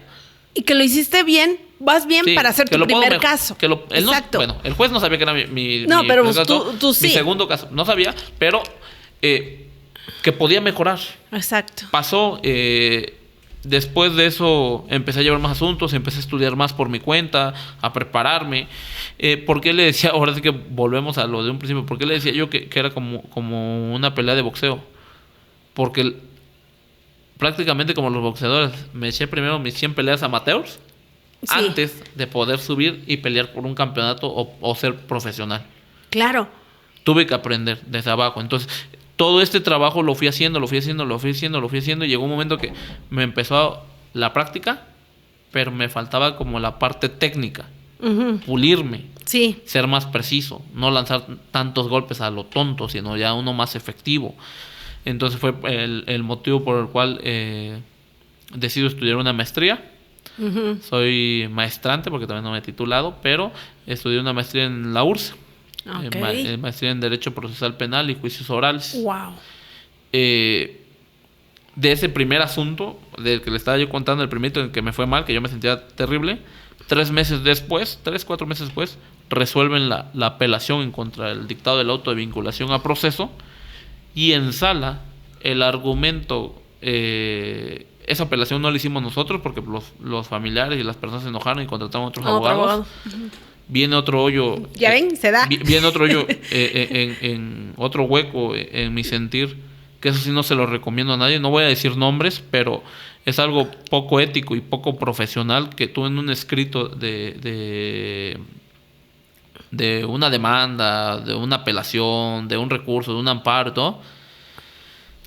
Y que lo hiciste bien, vas bien, sí, para hacer tu primer caso. Exacto. El juez no sabía que era mi pero caso, tú sí. Mi segundo caso, no sabía, pero que podía mejorar. Exacto. Pasó, después de eso empecé a llevar más asuntos, empecé a estudiar más por mi cuenta, a prepararme. ¿Por qué le decía, ahora sí que volvemos a lo de un principio, por qué le decía yo que era como una pelea de boxeo? Porque prácticamente como los boxeadores, me eché primero mis 100 peleas amateurs, sí, antes de poder subir y pelear por un campeonato o ser profesional. Claro. Tuve que aprender desde abajo. Entonces, todo este trabajo lo fui haciendo y llegó un momento que me empezó la práctica, pero me faltaba como la parte técnica. Uh-huh. Pulirme. Sí. Ser más preciso, no lanzar tantos golpes a lo tonto, sino ya uno más efectivo. Entonces fue el motivo por el cual decido estudiar una maestría. Uh-huh. Soy maestrante porque también no me he titulado, pero estudié una maestría en la URSS. Okay. Maestría en Derecho Procesal Penal y Juicios Orales. Wow. De ese primer asunto, del que le estaba yo contando, el primerito en el que me fue mal, que yo me sentía terrible, 4 meses después, resuelven la apelación en contra del dictado del auto de vinculación a proceso. Y en sala, el argumento, esa apelación no la hicimos nosotros porque los familiares y las personas se enojaron y contrataron a otros abogados. Uh-huh. Viene otro hoyo. Ya ven, se da. Viene otro hoyo en otro hueco en mi sentir, que eso sí no se lo recomiendo a nadie. No voy a decir nombres, pero es algo poco ético y poco profesional que tú en un escrito de una demanda, de una apelación, de un recurso, de un amparo, todo,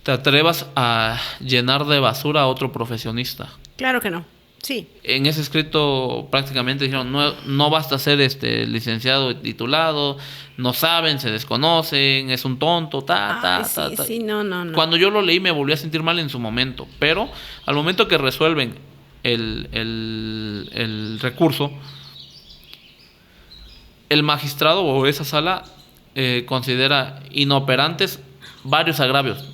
te atrevas a llenar de basura a otro profesionista. Claro que no, sí. En ese escrito prácticamente dijeron, no basta ser licenciado y titulado, no saben, se desconocen, es un tonto, Sí, no. Cuando yo lo leí me volví a sentir mal en su momento, pero al momento que resuelven el recurso, el magistrado o esa sala considera inoperantes varios agravios.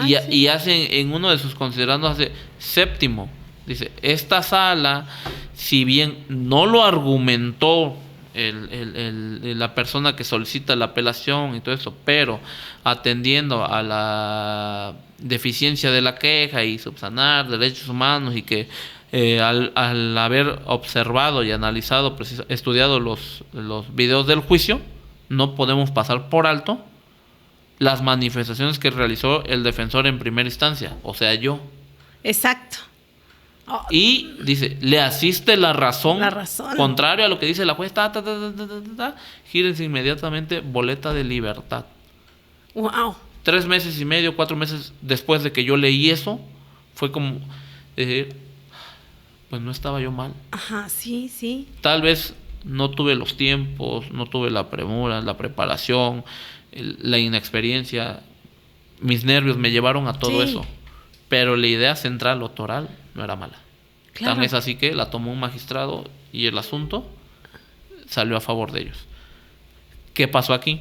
Y hacen, en uno de sus considerandos, hace séptimo. Dice, esta sala, si bien no lo argumentó la persona que solicita la apelación y todo eso, pero atendiendo a la deficiencia de la queja y subsanar derechos humanos y que al haber observado y analizado, estudiado los videos del juicio, no podemos pasar por alto las manifestaciones que realizó el defensor en primera instancia, o sea, yo. Exacto. Oh, Y dice, le asiste la razón, contrario a lo que dice la juez, gírense inmediatamente, boleta de libertad. wow. 3 meses y medio, 4 meses después de que yo leí eso, fue como, pues no estaba yo mal. Ajá, sí, sí. Tal vez no tuve los tiempos, no tuve la premura, la preparación, la inexperiencia, mis nervios me llevaron a todo eso. Pero la idea central o toral no era mala. Claro. Tan es así que la tomó un magistrado y el asunto salió a favor de ellos. ¿Qué pasó aquí?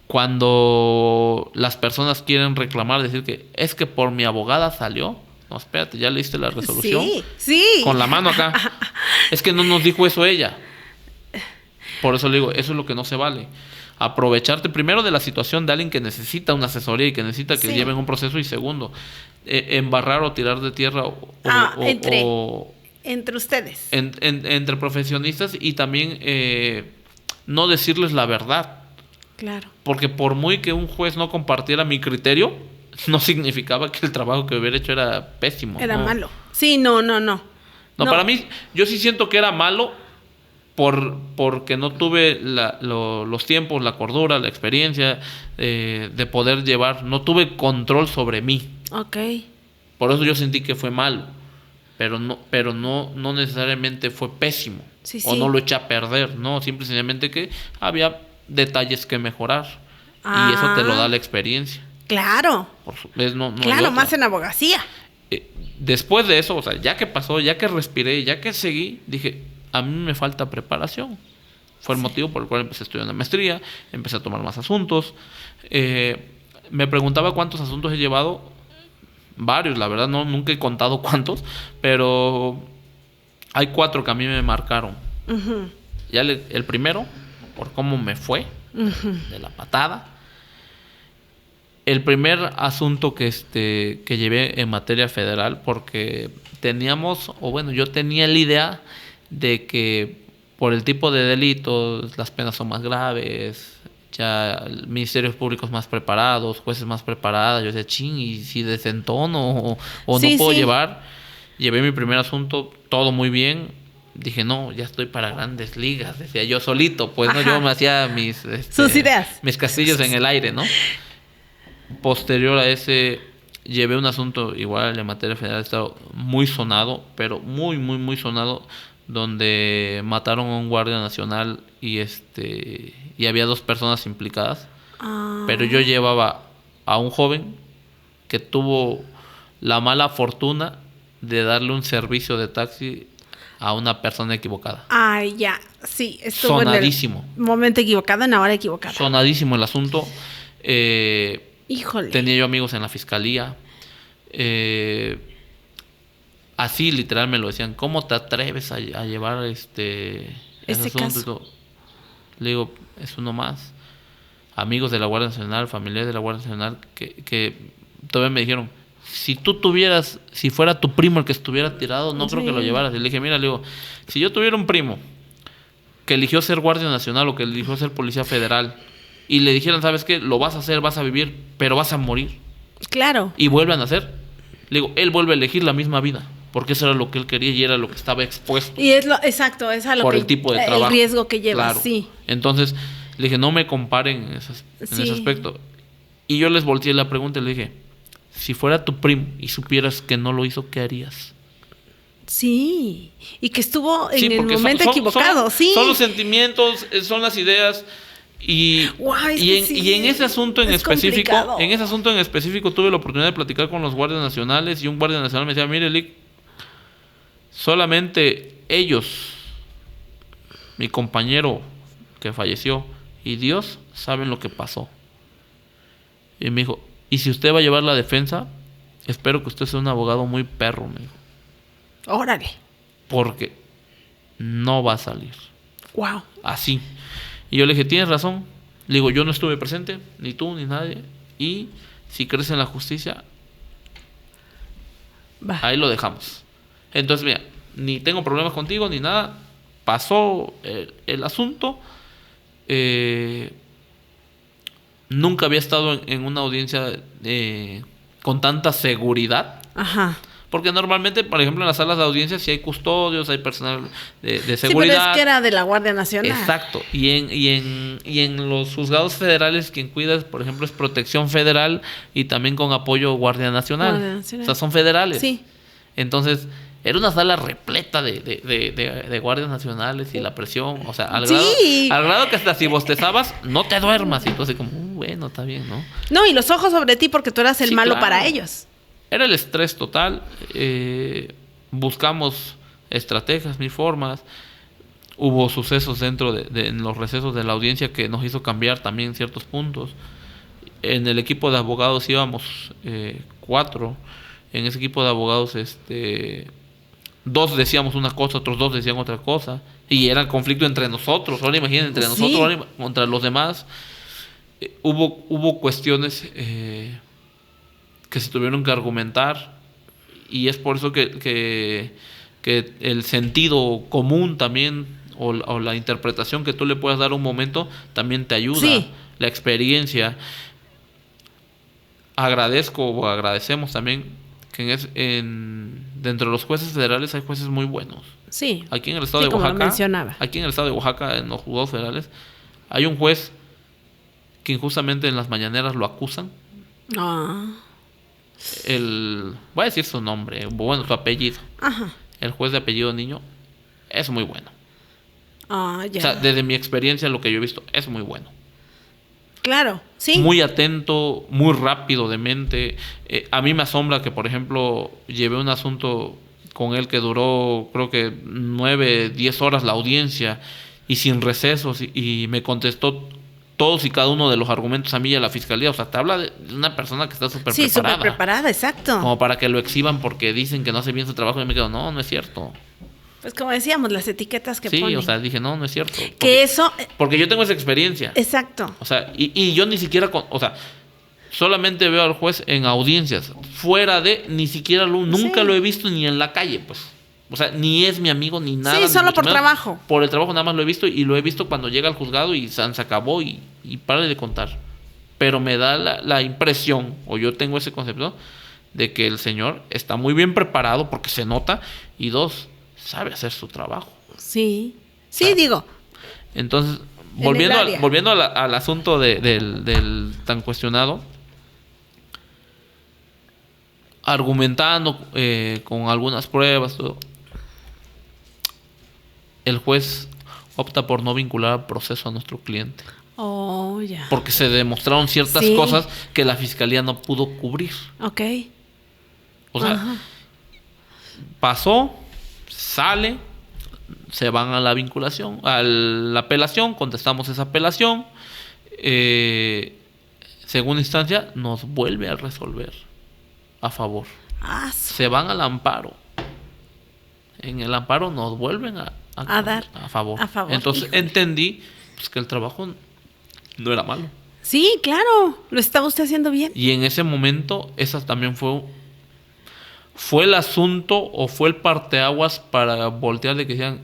Cuando las personas quieren reclamar, decir que es que por mi abogada salió. No, espérate, ya leíste la resolución. Sí, sí. Con la mano acá. Es que no nos dijo eso ella. Por eso le digo, eso es lo que no se vale. Aprovecharte primero de la situación de alguien que necesita una asesoría y que necesita que lleven un proceso, y segundo, embarrar o tirar de tierra entre ustedes. Entre profesionistas, y también no decirles la verdad. Claro. Porque por muy que un juez no compartiera mi criterio, no significaba que el trabajo que hubiera hecho era pésimo. Era malo. Sí, no. No, para mí, yo sí siento que era malo porque no tuve los tiempos, la cordura, la experiencia de poder llevar. No tuve control sobre mí. Ok. Por eso yo sentí que fue malo. Pero no necesariamente fue pésimo. Sí, o no lo eché a perder. No, simple y sencillamente que había detalles que mejorar. Y eso te lo da la experiencia. Claro. Claro, más en abogacía. Después de eso, o sea, ya que pasó, ya que respiré, ya que seguí, dije, a mí me falta preparación. Fue el motivo por el cual empecé a estudiar una maestría, empecé a tomar más asuntos. Me preguntaba cuántos asuntos he llevado. Varios, la verdad, nunca he contado cuántos, pero hay 4 que a mí me marcaron. Uh-huh. Ya el primero, por cómo me fue, de la patada. El primer asunto que llevé en materia federal, porque yo tenía la idea de que por el tipo de delitos las penas son más graves, ya ministerios públicos más preparados, jueces más preparados. Yo decía, y si desentono o no puedo llevar. Llevé mi primer asunto, todo muy bien. Dije, no, ya estoy para grandes ligas, decía yo solito, pues. Ajá. No, yo me hacía sus ideas, mis castillos en el aire, ¿no? Posterior a ese, llevé un asunto igual en materia federal, estado muy sonado, pero muy, muy, muy sonado, donde mataron a un guardia nacional y había 2 personas implicadas. Pero yo llevaba a un joven que tuvo la mala fortuna de darle un servicio de taxi a una persona equivocada. Ay, ya, sí, estuvo sonadísimo. En el momento equivocado, en la hora equivocada. Sonadísimo el asunto. Híjole. Tenía yo amigos en la fiscalía. Así literal me lo decían, ¿cómo te atreves a llevar ese caso? Le digo, es uno más. Amigos de la Guardia Nacional, familiares de la Guardia Nacional, que todavía me dijeron, si fuera tu primo el que estuviera tirado, no creo que lo llevaras. Y le dije, mira, si yo tuviera un primo que eligió ser Guardia Nacional o que eligió ser Policía Federal, y le dijeran, ¿sabes qué? Lo vas a hacer, vas a vivir, pero vas a morir. Claro. Y vuelve a nacer. Le digo, él vuelve a elegir la misma vida, porque eso era lo que él quería y era lo que estaba expuesto. Y exacto, es a lo por el tipo de trabajo. El riesgo que lleva, claro. Sí. Entonces, le dije, no me comparen en ese aspecto. Y yo les volteé la pregunta y le dije, si fuera tu primo y supieras que no lo hizo, ¿qué harías? Sí, y que estuvo en el momento equivocado, sí. Son los sentimientos, son las ideas. Y en ese asunto en específico, tuve la oportunidad de platicar con los guardias nacionales, y un guardia nacional me decía, mire, Lick, solamente ellos, mi compañero que falleció y Dios saben lo que pasó. Y me dijo, y si usted va a llevar la defensa, espero que usted sea un abogado muy perro, me dijo. Órale. Porque no va a salir. Wow. Así. Y yo le dije, tienes razón. Le digo, yo no estuve presente, ni tú, ni nadie. Y si crees en la justicia, ahí lo dejamos. Entonces, mira, ni tengo problemas contigo, ni nada. Pasó el asunto. nunca había estado en una audiencia con tanta seguridad. Ajá. Porque normalmente, por ejemplo, en las salas de audiencias sí hay custodios, hay personal de seguridad. Sí, pero es que era de la Guardia Nacional. Exacto. Y en los juzgados federales quien cuida, por ejemplo, es Protección Federal y también con apoyo Guardia Nacional. Guardia Nacional. O sea, son federales. Sí. Entonces, era una sala repleta de guardias nacionales y la presión, o sea, al grado que hasta si bostezabas, no te duermas. Y tú así como, bueno, está bien, ¿no? No, y los ojos sobre ti porque tú eras el Sí, malo claro. para ellos. Era el estrés total. Buscamos estrategias ni formas. Hubo sucesos dentro en los recesos de la audiencia que nos hizo cambiar también ciertos puntos. En el equipo de abogados íbamos 4. En ese equipo de abogados, 2 decíamos una cosa, otros 2 decían otra cosa. Y era conflicto entre nosotros. Ahora imaginen, entre nosotros, ahora contra los demás. Hubo cuestiones que se tuvieron que argumentar. Y es por eso que el sentido común también, o la interpretación que tú le puedas dar a un momento, también te ayuda. Sí. La experiencia. Agradecemos también que dentro de los jueces federales hay jueces muy buenos. Sí. Aquí en el estado de como lo Oaxaca, mencionaba. aquí en el estado de Oaxaca, en los juzgados federales, hay un juez que injustamente en las mañaneras lo acusan. Ah. Voy a decir su nombre, bueno, su apellido. Ajá. El juez de apellido Niño es muy bueno. Ah, ya. O sea, desde mi experiencia, lo que yo he visto, es muy bueno. Claro, sí. Muy atento, muy rápido de mente. A mí me asombra que, por ejemplo, llevé un asunto con él que duró, creo que 9, 10 horas la audiencia y sin recesos, y me contestó todos y cada uno de los argumentos a mí y a la fiscalía. O sea, te habla de una persona que está súper Sí, preparada. súper preparada, exacto. Como para que lo exhiban porque dicen que no hace bien su trabajo. Y me quedo, no es cierto. Pues como decíamos, las etiquetas que Sí, ponen. o sea, dije, no es cierto. Que eso... Porque yo tengo esa experiencia. Exacto. O sea, y yo ni siquiera, solamente veo al juez en audiencias. Fuera de, ni siquiera nunca Sí. lo he visto ni en la calle, pues. O sea, ni es mi amigo ni nada. Sí, ni solo mucho por menos. trabajo. Por el trabajo nada más lo he visto, y lo he visto cuando llega al juzgado y se acabó y pare de contar. Pero me da la impresión, o yo tengo ese concepto, de que el señor está muy bien preparado porque se nota, y 2, sabe hacer su trabajo. Sí. Sí, digo. Entonces, En volviendo el área. volviendo al asunto del tan cuestionado, argumentando con algunas pruebas, todo, el juez opta por no vincular al proceso a nuestro cliente. Oh, ya. Porque se demostraron ciertas Sí. cosas que la fiscalía no pudo cubrir. Ok. O sea, Ajá. pasó, sale, se van a la vinculación, a la apelación, contestamos esa apelación. Segunda instancia, nos vuelve a resolver a favor. Ah, Se van al amparo. En el amparo nos vuelven a dar a favor. a favor. Entonces Híjole. entendí pues, que el trabajo no era malo. sí, claro. Lo estaba usted haciendo bien. Y en ese momento, esa también fue el asunto, o fue el parteaguas para voltear de que decían,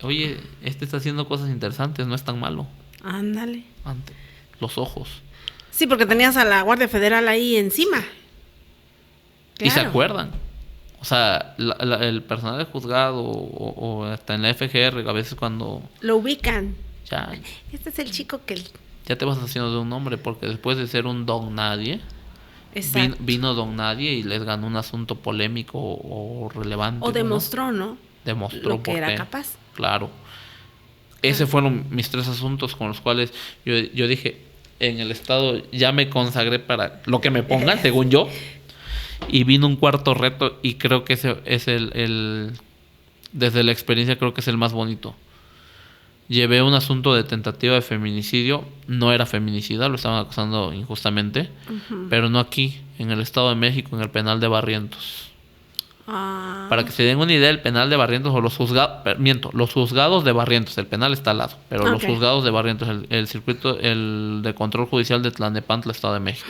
oye, está haciendo cosas interesantes, no es tan malo. Ándale. Ante los ojos. Sí, porque tenías a la Guardia Federal ahí encima. Y se Claro. acuerdan. O sea, el personal de juzgado o hasta en la FGR, a veces cuando Lo ubican. ya Este es el chico que... te vas haciendo de un nombre, porque después de ser un don nadie, Exacto. vino don nadie y les ganó un asunto polémico o relevante. O ¿no? demostró, ¿no? Demostró lo que por era qué. capaz. Claro. Esos fueron mis 3 asuntos con los cuales yo dije, en el estado ya me consagré para lo que me pongan, según yo. Y vino un cuarto reto, y creo que ese es desde la experiencia creo que es el más bonito. Llevé un asunto de tentativa de feminicidio. No era feminicida, lo estaban acusando injustamente. Ujú. Pero no aquí, en el Estado de México, en el penal de Barrientos. Ah. Para que se den una idea, el penal de Barrientos, o los juzgados de Barrientos, el penal está al lado, pero los Ok. juzgados de Barrientos, el circuito, el de control judicial de Tlalnepantla, Estado de México.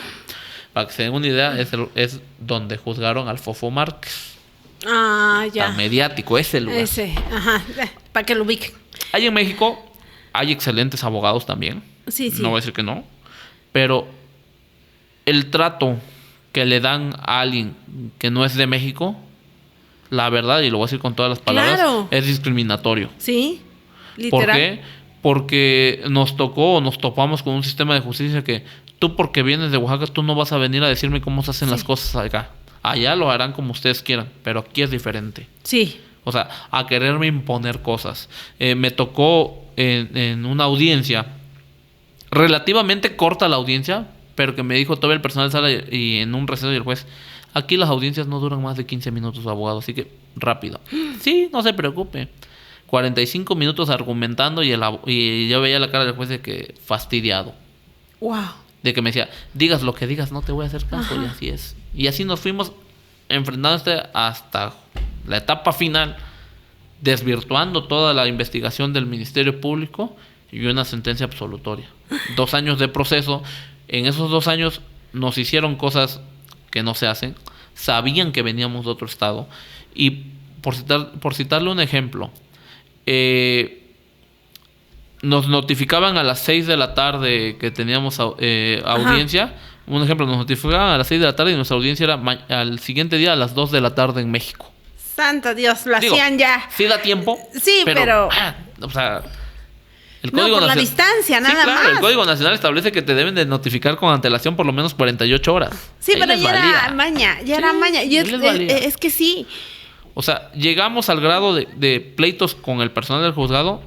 Para que se den una idea, es donde juzgaron al Fofo Márquez. Ah, ya. Tan mediático, ese lugar. Ese, ajá. Para que lo ubiquen. Hay en México, hay excelentes abogados también. Sí, sí. No voy a decir que no. Pero el trato que le dan a alguien que no es de México, la verdad, y lo voy a decir con todas las palabras, Claro. es discriminatorio. Sí, ¿Por literal. qué? Porque nos topamos con un sistema de justicia que tú, porque vienes de Oaxaca, tú no vas a venir a decirme cómo se hacen las cosas acá. Allá lo harán como ustedes quieran, pero aquí es diferente. Sí. O sea, a quererme imponer cosas. Me tocó en una audiencia, relativamente corta la audiencia, pero que me dijo todo el personal de sala y en un receso y el juez, aquí las audiencias no duran más de 15 minutos, abogado, así que rápido. Sí, no se preocupe. 45 minutos argumentando y yo veía la cara del juez de que fastidiado. Wow. De que me decía, digas lo que digas, no te voy a hacer caso. Ajá. Y así es. Y así nos fuimos enfrentándonos hasta la etapa final, desvirtuando toda la investigación del Ministerio Público y una sentencia absolutoria. 2 años de proceso. En esos 2 años nos hicieron cosas que no se hacen. Sabían que veníamos de otro estado. Y por citarle un ejemplo, nos notificaban a las 6 de la tarde que teníamos audiencia. Un ejemplo, nos notificaban a las 6 de la tarde y nuestra audiencia era al siguiente día a las 2 de la tarde en México. Santo Dios, lo Digo, hacían ya. Sí da tiempo. Sí, pero o sea, el no, Código por la Nacional- distancia, Sí, nada claro, más. el Código Nacional establece que te deben de notificar con antelación por lo menos 48 horas. Sí, Ahí pero les ya valía. era maña, ya Sí, era maña. Y ahí les valía. es que sí. O sea, llegamos al grado de pleitos con el personal del juzgado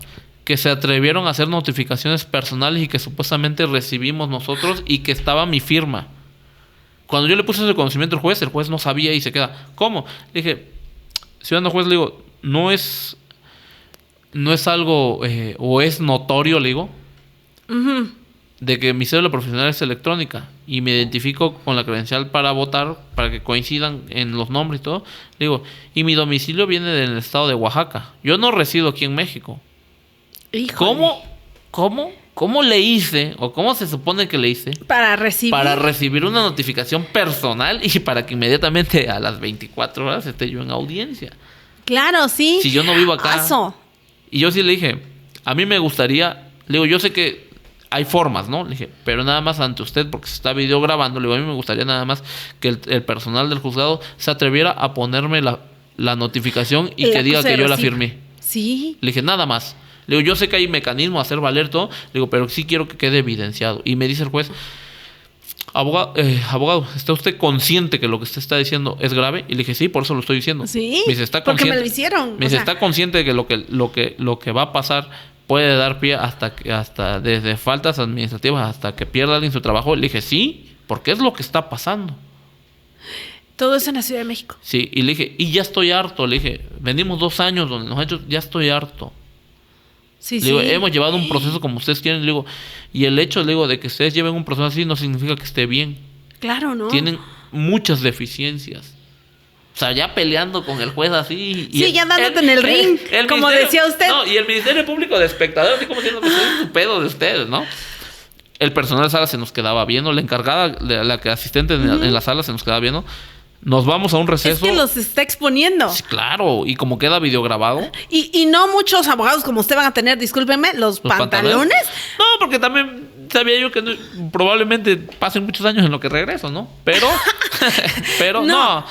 que se atrevieron a hacer notificaciones personales y que supuestamente recibimos nosotros y que estaba mi firma. Cuando yo le puse ese conocimiento al juez, el juez no sabía y se queda, ¿cómo? Le dije, ciudadano juez, le digo, no es algo, o es notorio, le digo, Ujú. de que mi cédula profesional es electrónica y me identifico con la credencial para votar, para que coincidan en los nombres y todo. Le digo, y mi domicilio viene del estado de Oaxaca. Yo no resido aquí en México. Híjole. ¿Cómo le hice, o cómo se supone que le hice, Para recibir. para recibir una notificación personal y para que inmediatamente a las 24 horas esté yo en audiencia? Claro, sí. Si yo no vivo acá. Aso. Y yo sí le dije, a mí me gustaría, le digo, yo sé que hay formas, ¿no? Le dije, pero nada más ante usted, porque se está video grabando, le digo, a mí me gustaría nada más que el personal del juzgado se atreviera a ponerme la notificación y que diga que yo la firmé. Sí. Le dije, nada más. Le digo, yo sé que hay mecanismos a hacer valer todo, le digo, pero sí quiero que quede evidenciado. Y me dice el juez, abogado, ¿está usted consciente que lo que usted está diciendo es grave? Y le dije, sí, por eso lo estoy diciendo. Sí. Me dice, ¿está porque consciente? me lo hicieron. Me dice, ¿está consciente de que lo que va a pasar puede dar pie hasta desde faltas administrativas hasta que pierda alguien su trabajo? Le dije, sí, porque es lo que está pasando. Todo eso en la Ciudad de México. Sí, y le dije, y ya estoy harto. Le dije, venimos 2 años donde nos ha hecho, ya estoy harto. Sí, Le digo, sí. hemos llevado un proceso como ustedes quieren. Le digo, y el hecho, le digo, de que ustedes lleven un proceso así no significa que esté bien. Claro, ¿no? Tienen muchas deficiencias. O sea, ya peleando con el juez así. Sí, ya dándote en el ring, como decía usted. No, y el Ministerio Público de espectadores, así como diciendo, pues es un pedo de ustedes, ¿no? El personal de sala se nos quedaba viendo, la encargada, la que asistente en la sala se nos quedaba viendo. Nos vamos a un Es receso. que los está exponiendo. Sí, claro, y como queda videograbado. Y no muchos abogados como usted van a tener, discúlpeme, los pantalones. No, porque también sabía yo que probablemente pasen muchos años en lo que regreso, ¿no? Pero, pero no.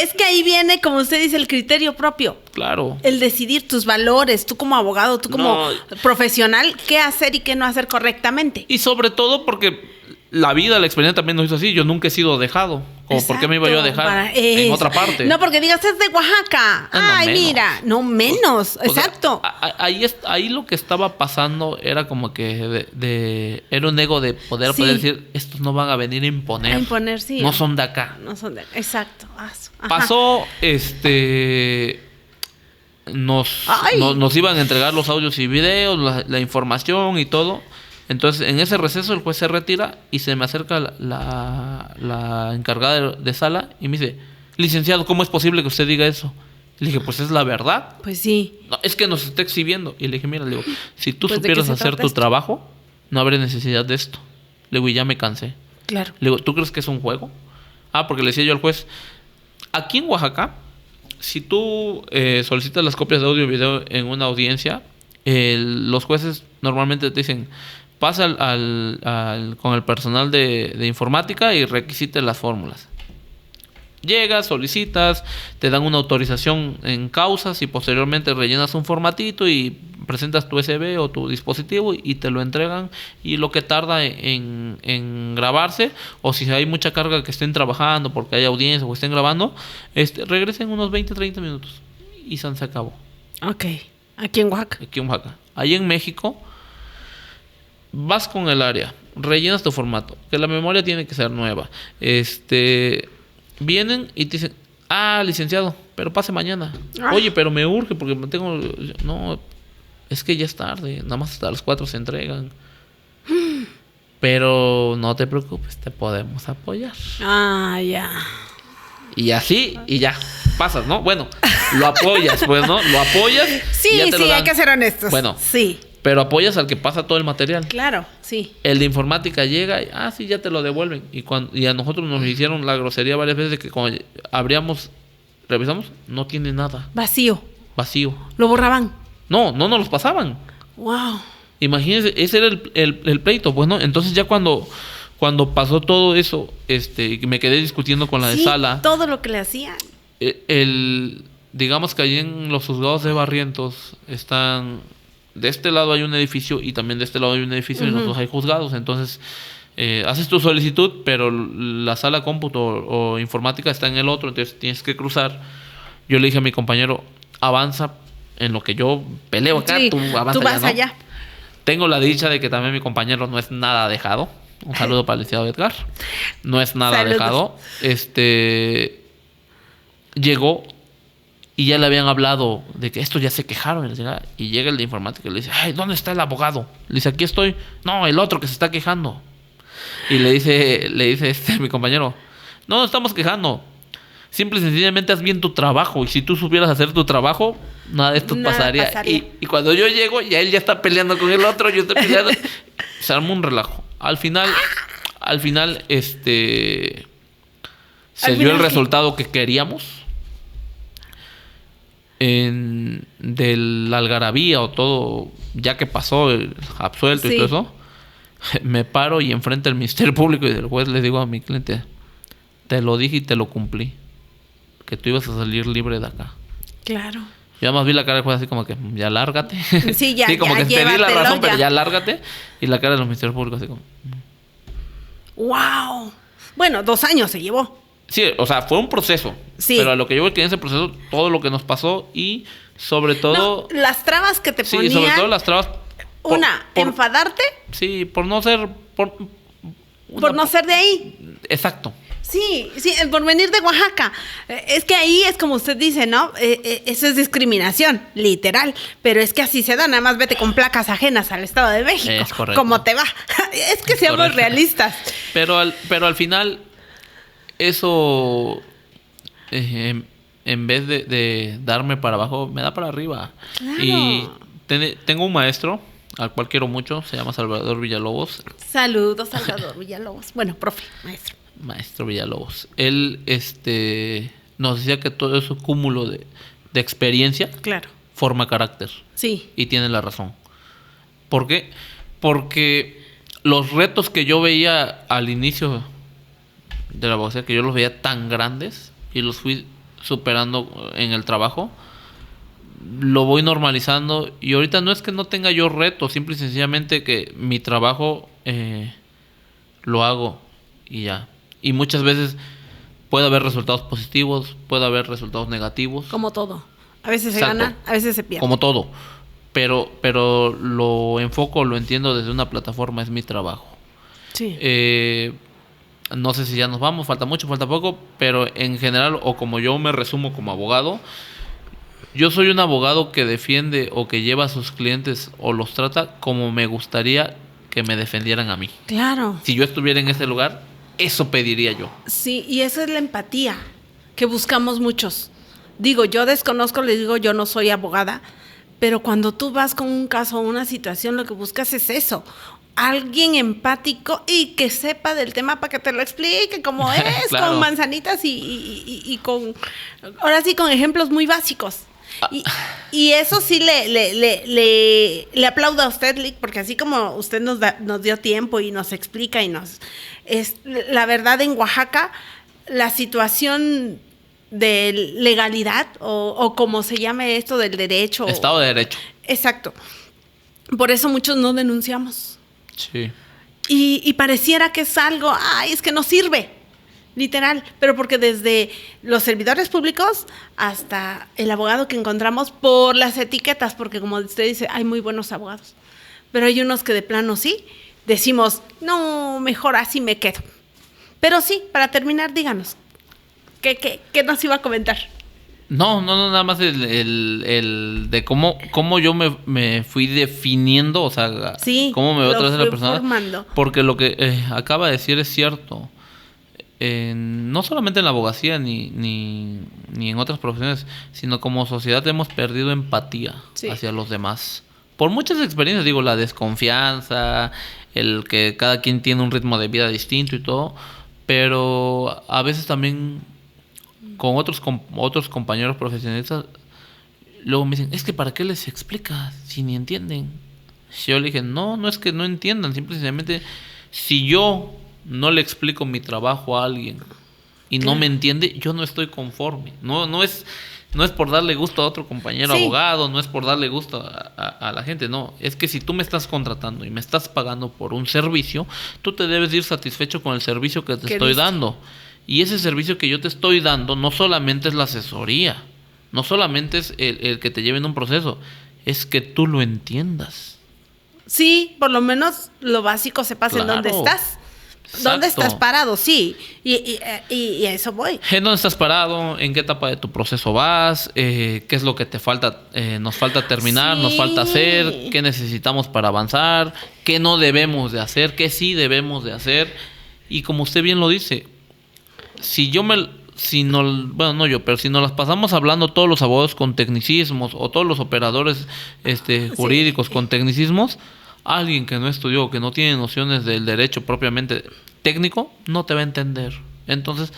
Es que ahí viene, como usted dice, el criterio propio. Claro. El decidir tus valores, tú como abogado, tú como No. profesional, qué hacer y qué no hacer correctamente. Y sobre todo porque la vida, la experiencia también nos hizo así. Yo nunca he sido dejado. Como, ¿por qué me iba yo a dejar en otra parte? No, porque digas, es de Oaxaca. Ah, no, Ay, menos. mira. No, menos. O sea, Exacto. ahí lo que estaba pasando era como que era un ego de poder decir, estos no van a venir a imponer. A imponer, sí. No son de acá. No son de... Exacto. Ajá. Pasó, nos iban a entregar los audios y videos, la información y todo. Entonces, en ese receso el juez se retira y se me acerca la encargada de sala y me dice, licenciado, ¿cómo es posible que usted diga eso? Y le dije, pues es la verdad. Pues sí. No, es que nos está exhibiendo. Y le dije, mira, le digo, si tú Pues, ¿de supieras qué se hacer trata tu esto? trabajo, no habría necesidad de esto. Le digo, y ya me cansé. Claro. Le digo, ¿tú crees que es un juego? Porque le decía yo al juez, aquí en Oaxaca, si tú solicitas las copias de audio y video en una audiencia, los jueces normalmente te dicen, pasa con el personal de informática y requisite las fórmulas. Llegas, solicitas, te dan una autorización en causas y posteriormente rellenas un formatito y presentas tu USB o tu dispositivo y te lo entregan, y lo que tarda en grabarse, o si hay mucha carga que estén trabajando porque hay audiencia o estén grabando, regresen unos 20-30 minutos y se acabó. Ok, aquí en Oaxaca. Aquí en Oaxaca. Ahí en México vas con el área, rellenas tu formato, que la memoria tiene que ser nueva. Vienen y te dicen, licenciado, pero pase mañana. Oye, pero me urge porque tengo... No, es que ya es tarde, nada más hasta las 4 se entregan. Pero no te preocupes, te podemos apoyar. Ya. Y así, y ya, pasas, ¿no? Bueno, lo apoyas, pues, ¿no? Lo apoyas. Sí, y ya te lo dan. hay que ser honestos. Bueno, sí. Pero apoyas al que pasa todo el material. Claro, sí. El de informática llega y, sí, ya te lo devuelven. Y a nosotros nos hicieron la grosería varias veces de que cuando revisamos, no tiene nada. Vacío. ¿Lo borraban? No nos los pasaban. Wow. Imagínense, ese era el pleito, pues, ¿no? Entonces ya cuando pasó todo eso, me quedé discutiendo con la de sala. Todo lo que le hacían. Digamos que allí en los juzgados de Barrientos están... De este lado hay un edificio y también de este lado hay un edificio y nosotros hay juzgados. Entonces, haces tu solicitud, pero la sala cómputo o informática está en el otro, entonces tienes que cruzar. Yo le dije a mi compañero, avanza en lo que yo peleo acá, tú avanza. Tú vas allá. Tengo la dicha de que también mi compañero no es nada dejado. Un saludo para el licenciado Edgar. No es nada dejado. Llegó y ya le habían hablado de que estos ya se quejaron. Y llega el de informática y le dice, ¿dónde está el abogado? Le dice, aquí estoy. No, el otro que se está quejando. Y le dice mi compañero, no estamos quejando. Simple y sencillamente haz bien tu trabajo. Y si tú supieras hacer tu trabajo, nada de esto pasaría. Y cuando yo llego, ya él ya está peleando con el otro, yo estoy peleando. Se armó un relajo. Al final, se dio el resultado que queríamos. Del algarabía o todo, ya que pasó el absuelto y todo eso, me paro y enfrente del Ministerio Público y del juez le digo a mi cliente, te lo dije y te lo cumplí, que tú ibas a salir libre de acá. Claro. Yo además vi la cara del juez así como que, ya lárgate. Sí, ya, sí, como ya, que te di la razón, ya. pero ya lárgate. Y la cara de los Ministerios Públicos así como... ¡Wow! Bueno, 2 años se llevó. Sí, o sea, fue un proceso. Sí. Pero a lo que yo voy que en ese proceso, todo lo que nos pasó y sobre todo... No, las trabas que te ponían... Sí, sobre todo las trabas... enfadarte. Sí, por no ser... Por no ser de ahí. Exacto. Sí, por venir de Oaxaca. Es que ahí es como usted dice, ¿no? Eso es discriminación, literal. Pero es que así se da, nada más vete con placas ajenas al Estado de México. Es correcto. ¿Cómo te va? Es que seamos realistas. Pero al final... Eso, en vez de darme para abajo, me da para arriba. Claro. Y tengo un maestro, al cual quiero mucho, se llama Salvador Villalobos. Saludos, Salvador Villalobos. Bueno, profe, maestro. Maestro Villalobos. Él nos decía que todo eso cúmulo de experiencia forma carácter. Sí. Y tiene la razón. ¿Por qué? Porque los retos que yo veía al inicio de la abogacía, que yo los veía tan grandes y los fui superando en el trabajo, lo voy normalizando. Y ahorita no es que no tenga yo retos, simple y sencillamente que mi trabajo lo hago y ya. Y muchas veces puede haber resultados positivos, puede haber resultados negativos. Como todo. A veces se gana, a veces se pierde. Como todo. Pero lo enfoco, lo entiendo desde una plataforma, es mi trabajo. Sí. No sé si ya nos vamos, falta mucho, falta poco, pero en general, o como yo me resumo como abogado, yo soy un abogado que defiende o que lleva a sus clientes o los trata como me gustaría que me defendieran a mí. Claro. Si yo estuviera en ese lugar, eso pediría yo. Sí, y eso es la empatía que buscamos muchos. Digo, yo desconozco, les digo, yo no soy abogada, pero cuando tú vas con un caso o una situación, lo que buscas es eso. Alguien empático y que sepa del tema para que te lo explique como es, claro. Con manzanitas y con, ahora sí, con ejemplos muy básicos. Y eso sí le aplaudo a usted, Lick, porque así como usted nos dio tiempo y nos explica la verdad, en Oaxaca, la situación de legalidad o como se llame esto del derecho. Estado de Derecho. Exacto. Por eso muchos no denunciamos. Sí. Y pareciera que es algo, es que no sirve. Literal, pero porque desde los servidores públicos hasta el abogado que encontramos por las etiquetas, porque como usted dice, hay muy buenos abogados, pero hay unos que de plano sí, decimos, no, mejor así me quedo. Pero sí, para terminar, díganos, ¿qué nos iba a comentar? No, nada más el de cómo yo me fui definiendo, o sea, sí, cómo me veo atrás de la persona. Formando. Porque lo que acaba de decir es cierto. No solamente en la abogacía ni en otras profesiones, sino como sociedad hemos perdido empatía hacia los demás. Por muchas experiencias, digo, la desconfianza, el que cada quien tiene un ritmo de vida distinto y todo, pero a veces también con otros compañeros profesionistas, luego me dicen, es que ¿para qué les explicas si ni entienden? Yo le dije, no es que no entiendan, simplemente si yo no le explico mi trabajo a alguien y no me entiende, yo no estoy conforme. No es por darle gusto a otro compañero abogado, no es por darle gusto a la gente, no. Es que si tú me estás contratando y me estás pagando por un servicio, tú te debes ir satisfecho con el servicio que te estoy dando. Y ese servicio que yo te estoy dando no solamente es la asesoría, no solamente es el que te lleve en un proceso, es que tú lo entiendas. Sí, por lo menos lo básico sepas en dónde estás. Exacto. ¿Dónde estás parado? Sí, y a eso voy. ¿En dónde estás parado? ¿En qué etapa de tu proceso vas? ¿Qué es lo que te falta? Nos falta terminar, nos falta hacer. ¿Qué necesitamos para avanzar? ¿Qué no debemos de hacer? ¿Qué sí debemos de hacer? Y como usted bien lo dice, si nos las pasamos hablando todos los abogados con tecnicismos o todos los operadores jurídicos con tecnicismos, alguien que no estudió, que no tiene nociones del derecho propiamente técnico, no te va a entender. Entonces,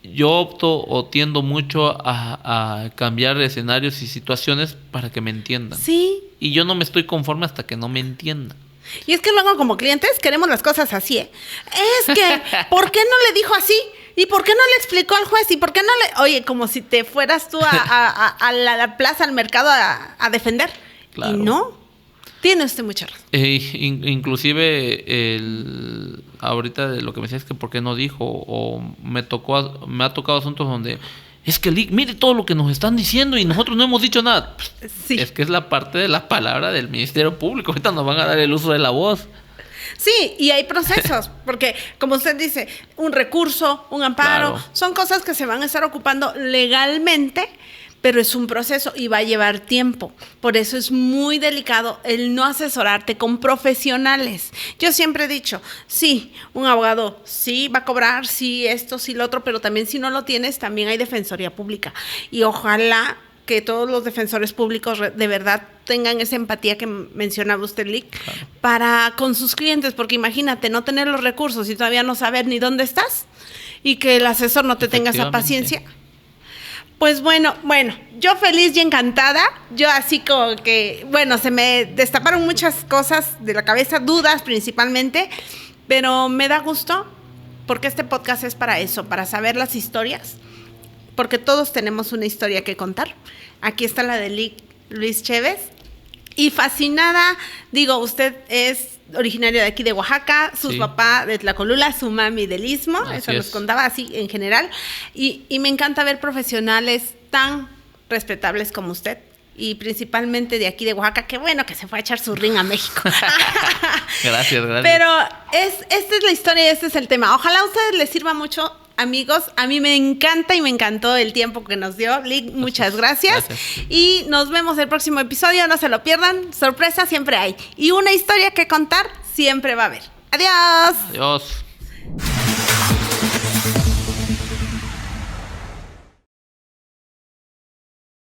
yo opto o tiendo mucho a cambiar escenarios y situaciones para que me entiendan. Sí. Y yo no me estoy conforme hasta que no me entiendan. Y es que luego como clientes queremos las cosas así, ¿eh? Es que, ¿por qué no le dijo así? ¿Y por qué no le explicó al juez? ¿Y por qué no le...? Oye, como si te fueras tú a la plaza, al mercado a defender. Claro. Y no. Tiene usted mucha razón. Inclusive ahorita de lo que me decía es que por qué no dijo, o me ha tocado asuntos donde es que mire todo lo que nos están diciendo y nosotros no hemos dicho nada. Sí. Es que es la parte de la palabra del Ministerio Público. Ahorita nos van a dar el uso de la voz. Sí, y hay procesos, porque como usted dice, un recurso, un amparo, son cosas que se van a estar ocupando legalmente, pero es un proceso y va a llevar tiempo. Por eso es muy delicado el no asesorarte con profesionales. Yo siempre he dicho, sí, un abogado sí va a cobrar, sí esto, sí lo otro, pero también si no lo tienes, también hay defensoría pública. Y ojalá que todos los defensores públicos de verdad tengan esa empatía que mencionaba usted, Lick, para con sus clientes, porque imagínate no tener los recursos y todavía no saber ni dónde estás y que el asesor no te tenga esa paciencia. Pues bueno, yo feliz y encantada, yo así como que, se me destaparon muchas cosas de la cabeza, dudas principalmente, pero me da gusto porque este podcast es para eso, para saber las historias, porque todos tenemos una historia que contar. Aquí está la de Luis Chévez y fascinada, usted es originario de aquí de Oaxaca, su papá de Tlacolula, su mami del Istmo, eso nos contaba así en general, y me encanta ver profesionales tan respetables como usted, y principalmente de aquí de Oaxaca, qué bueno que se fue a echar su ring a México. Gracias. Pero esta es la historia y este es el tema. Ojalá a ustedes les sirva mucho, amigos. A mí me encanta y me encantó el tiempo que nos dio. Lick, muchas gracias. Y nos vemos el próximo episodio. No se lo pierdan. Sorpresa siempre hay. Y una historia que contar siempre va a haber. Adiós. Adiós.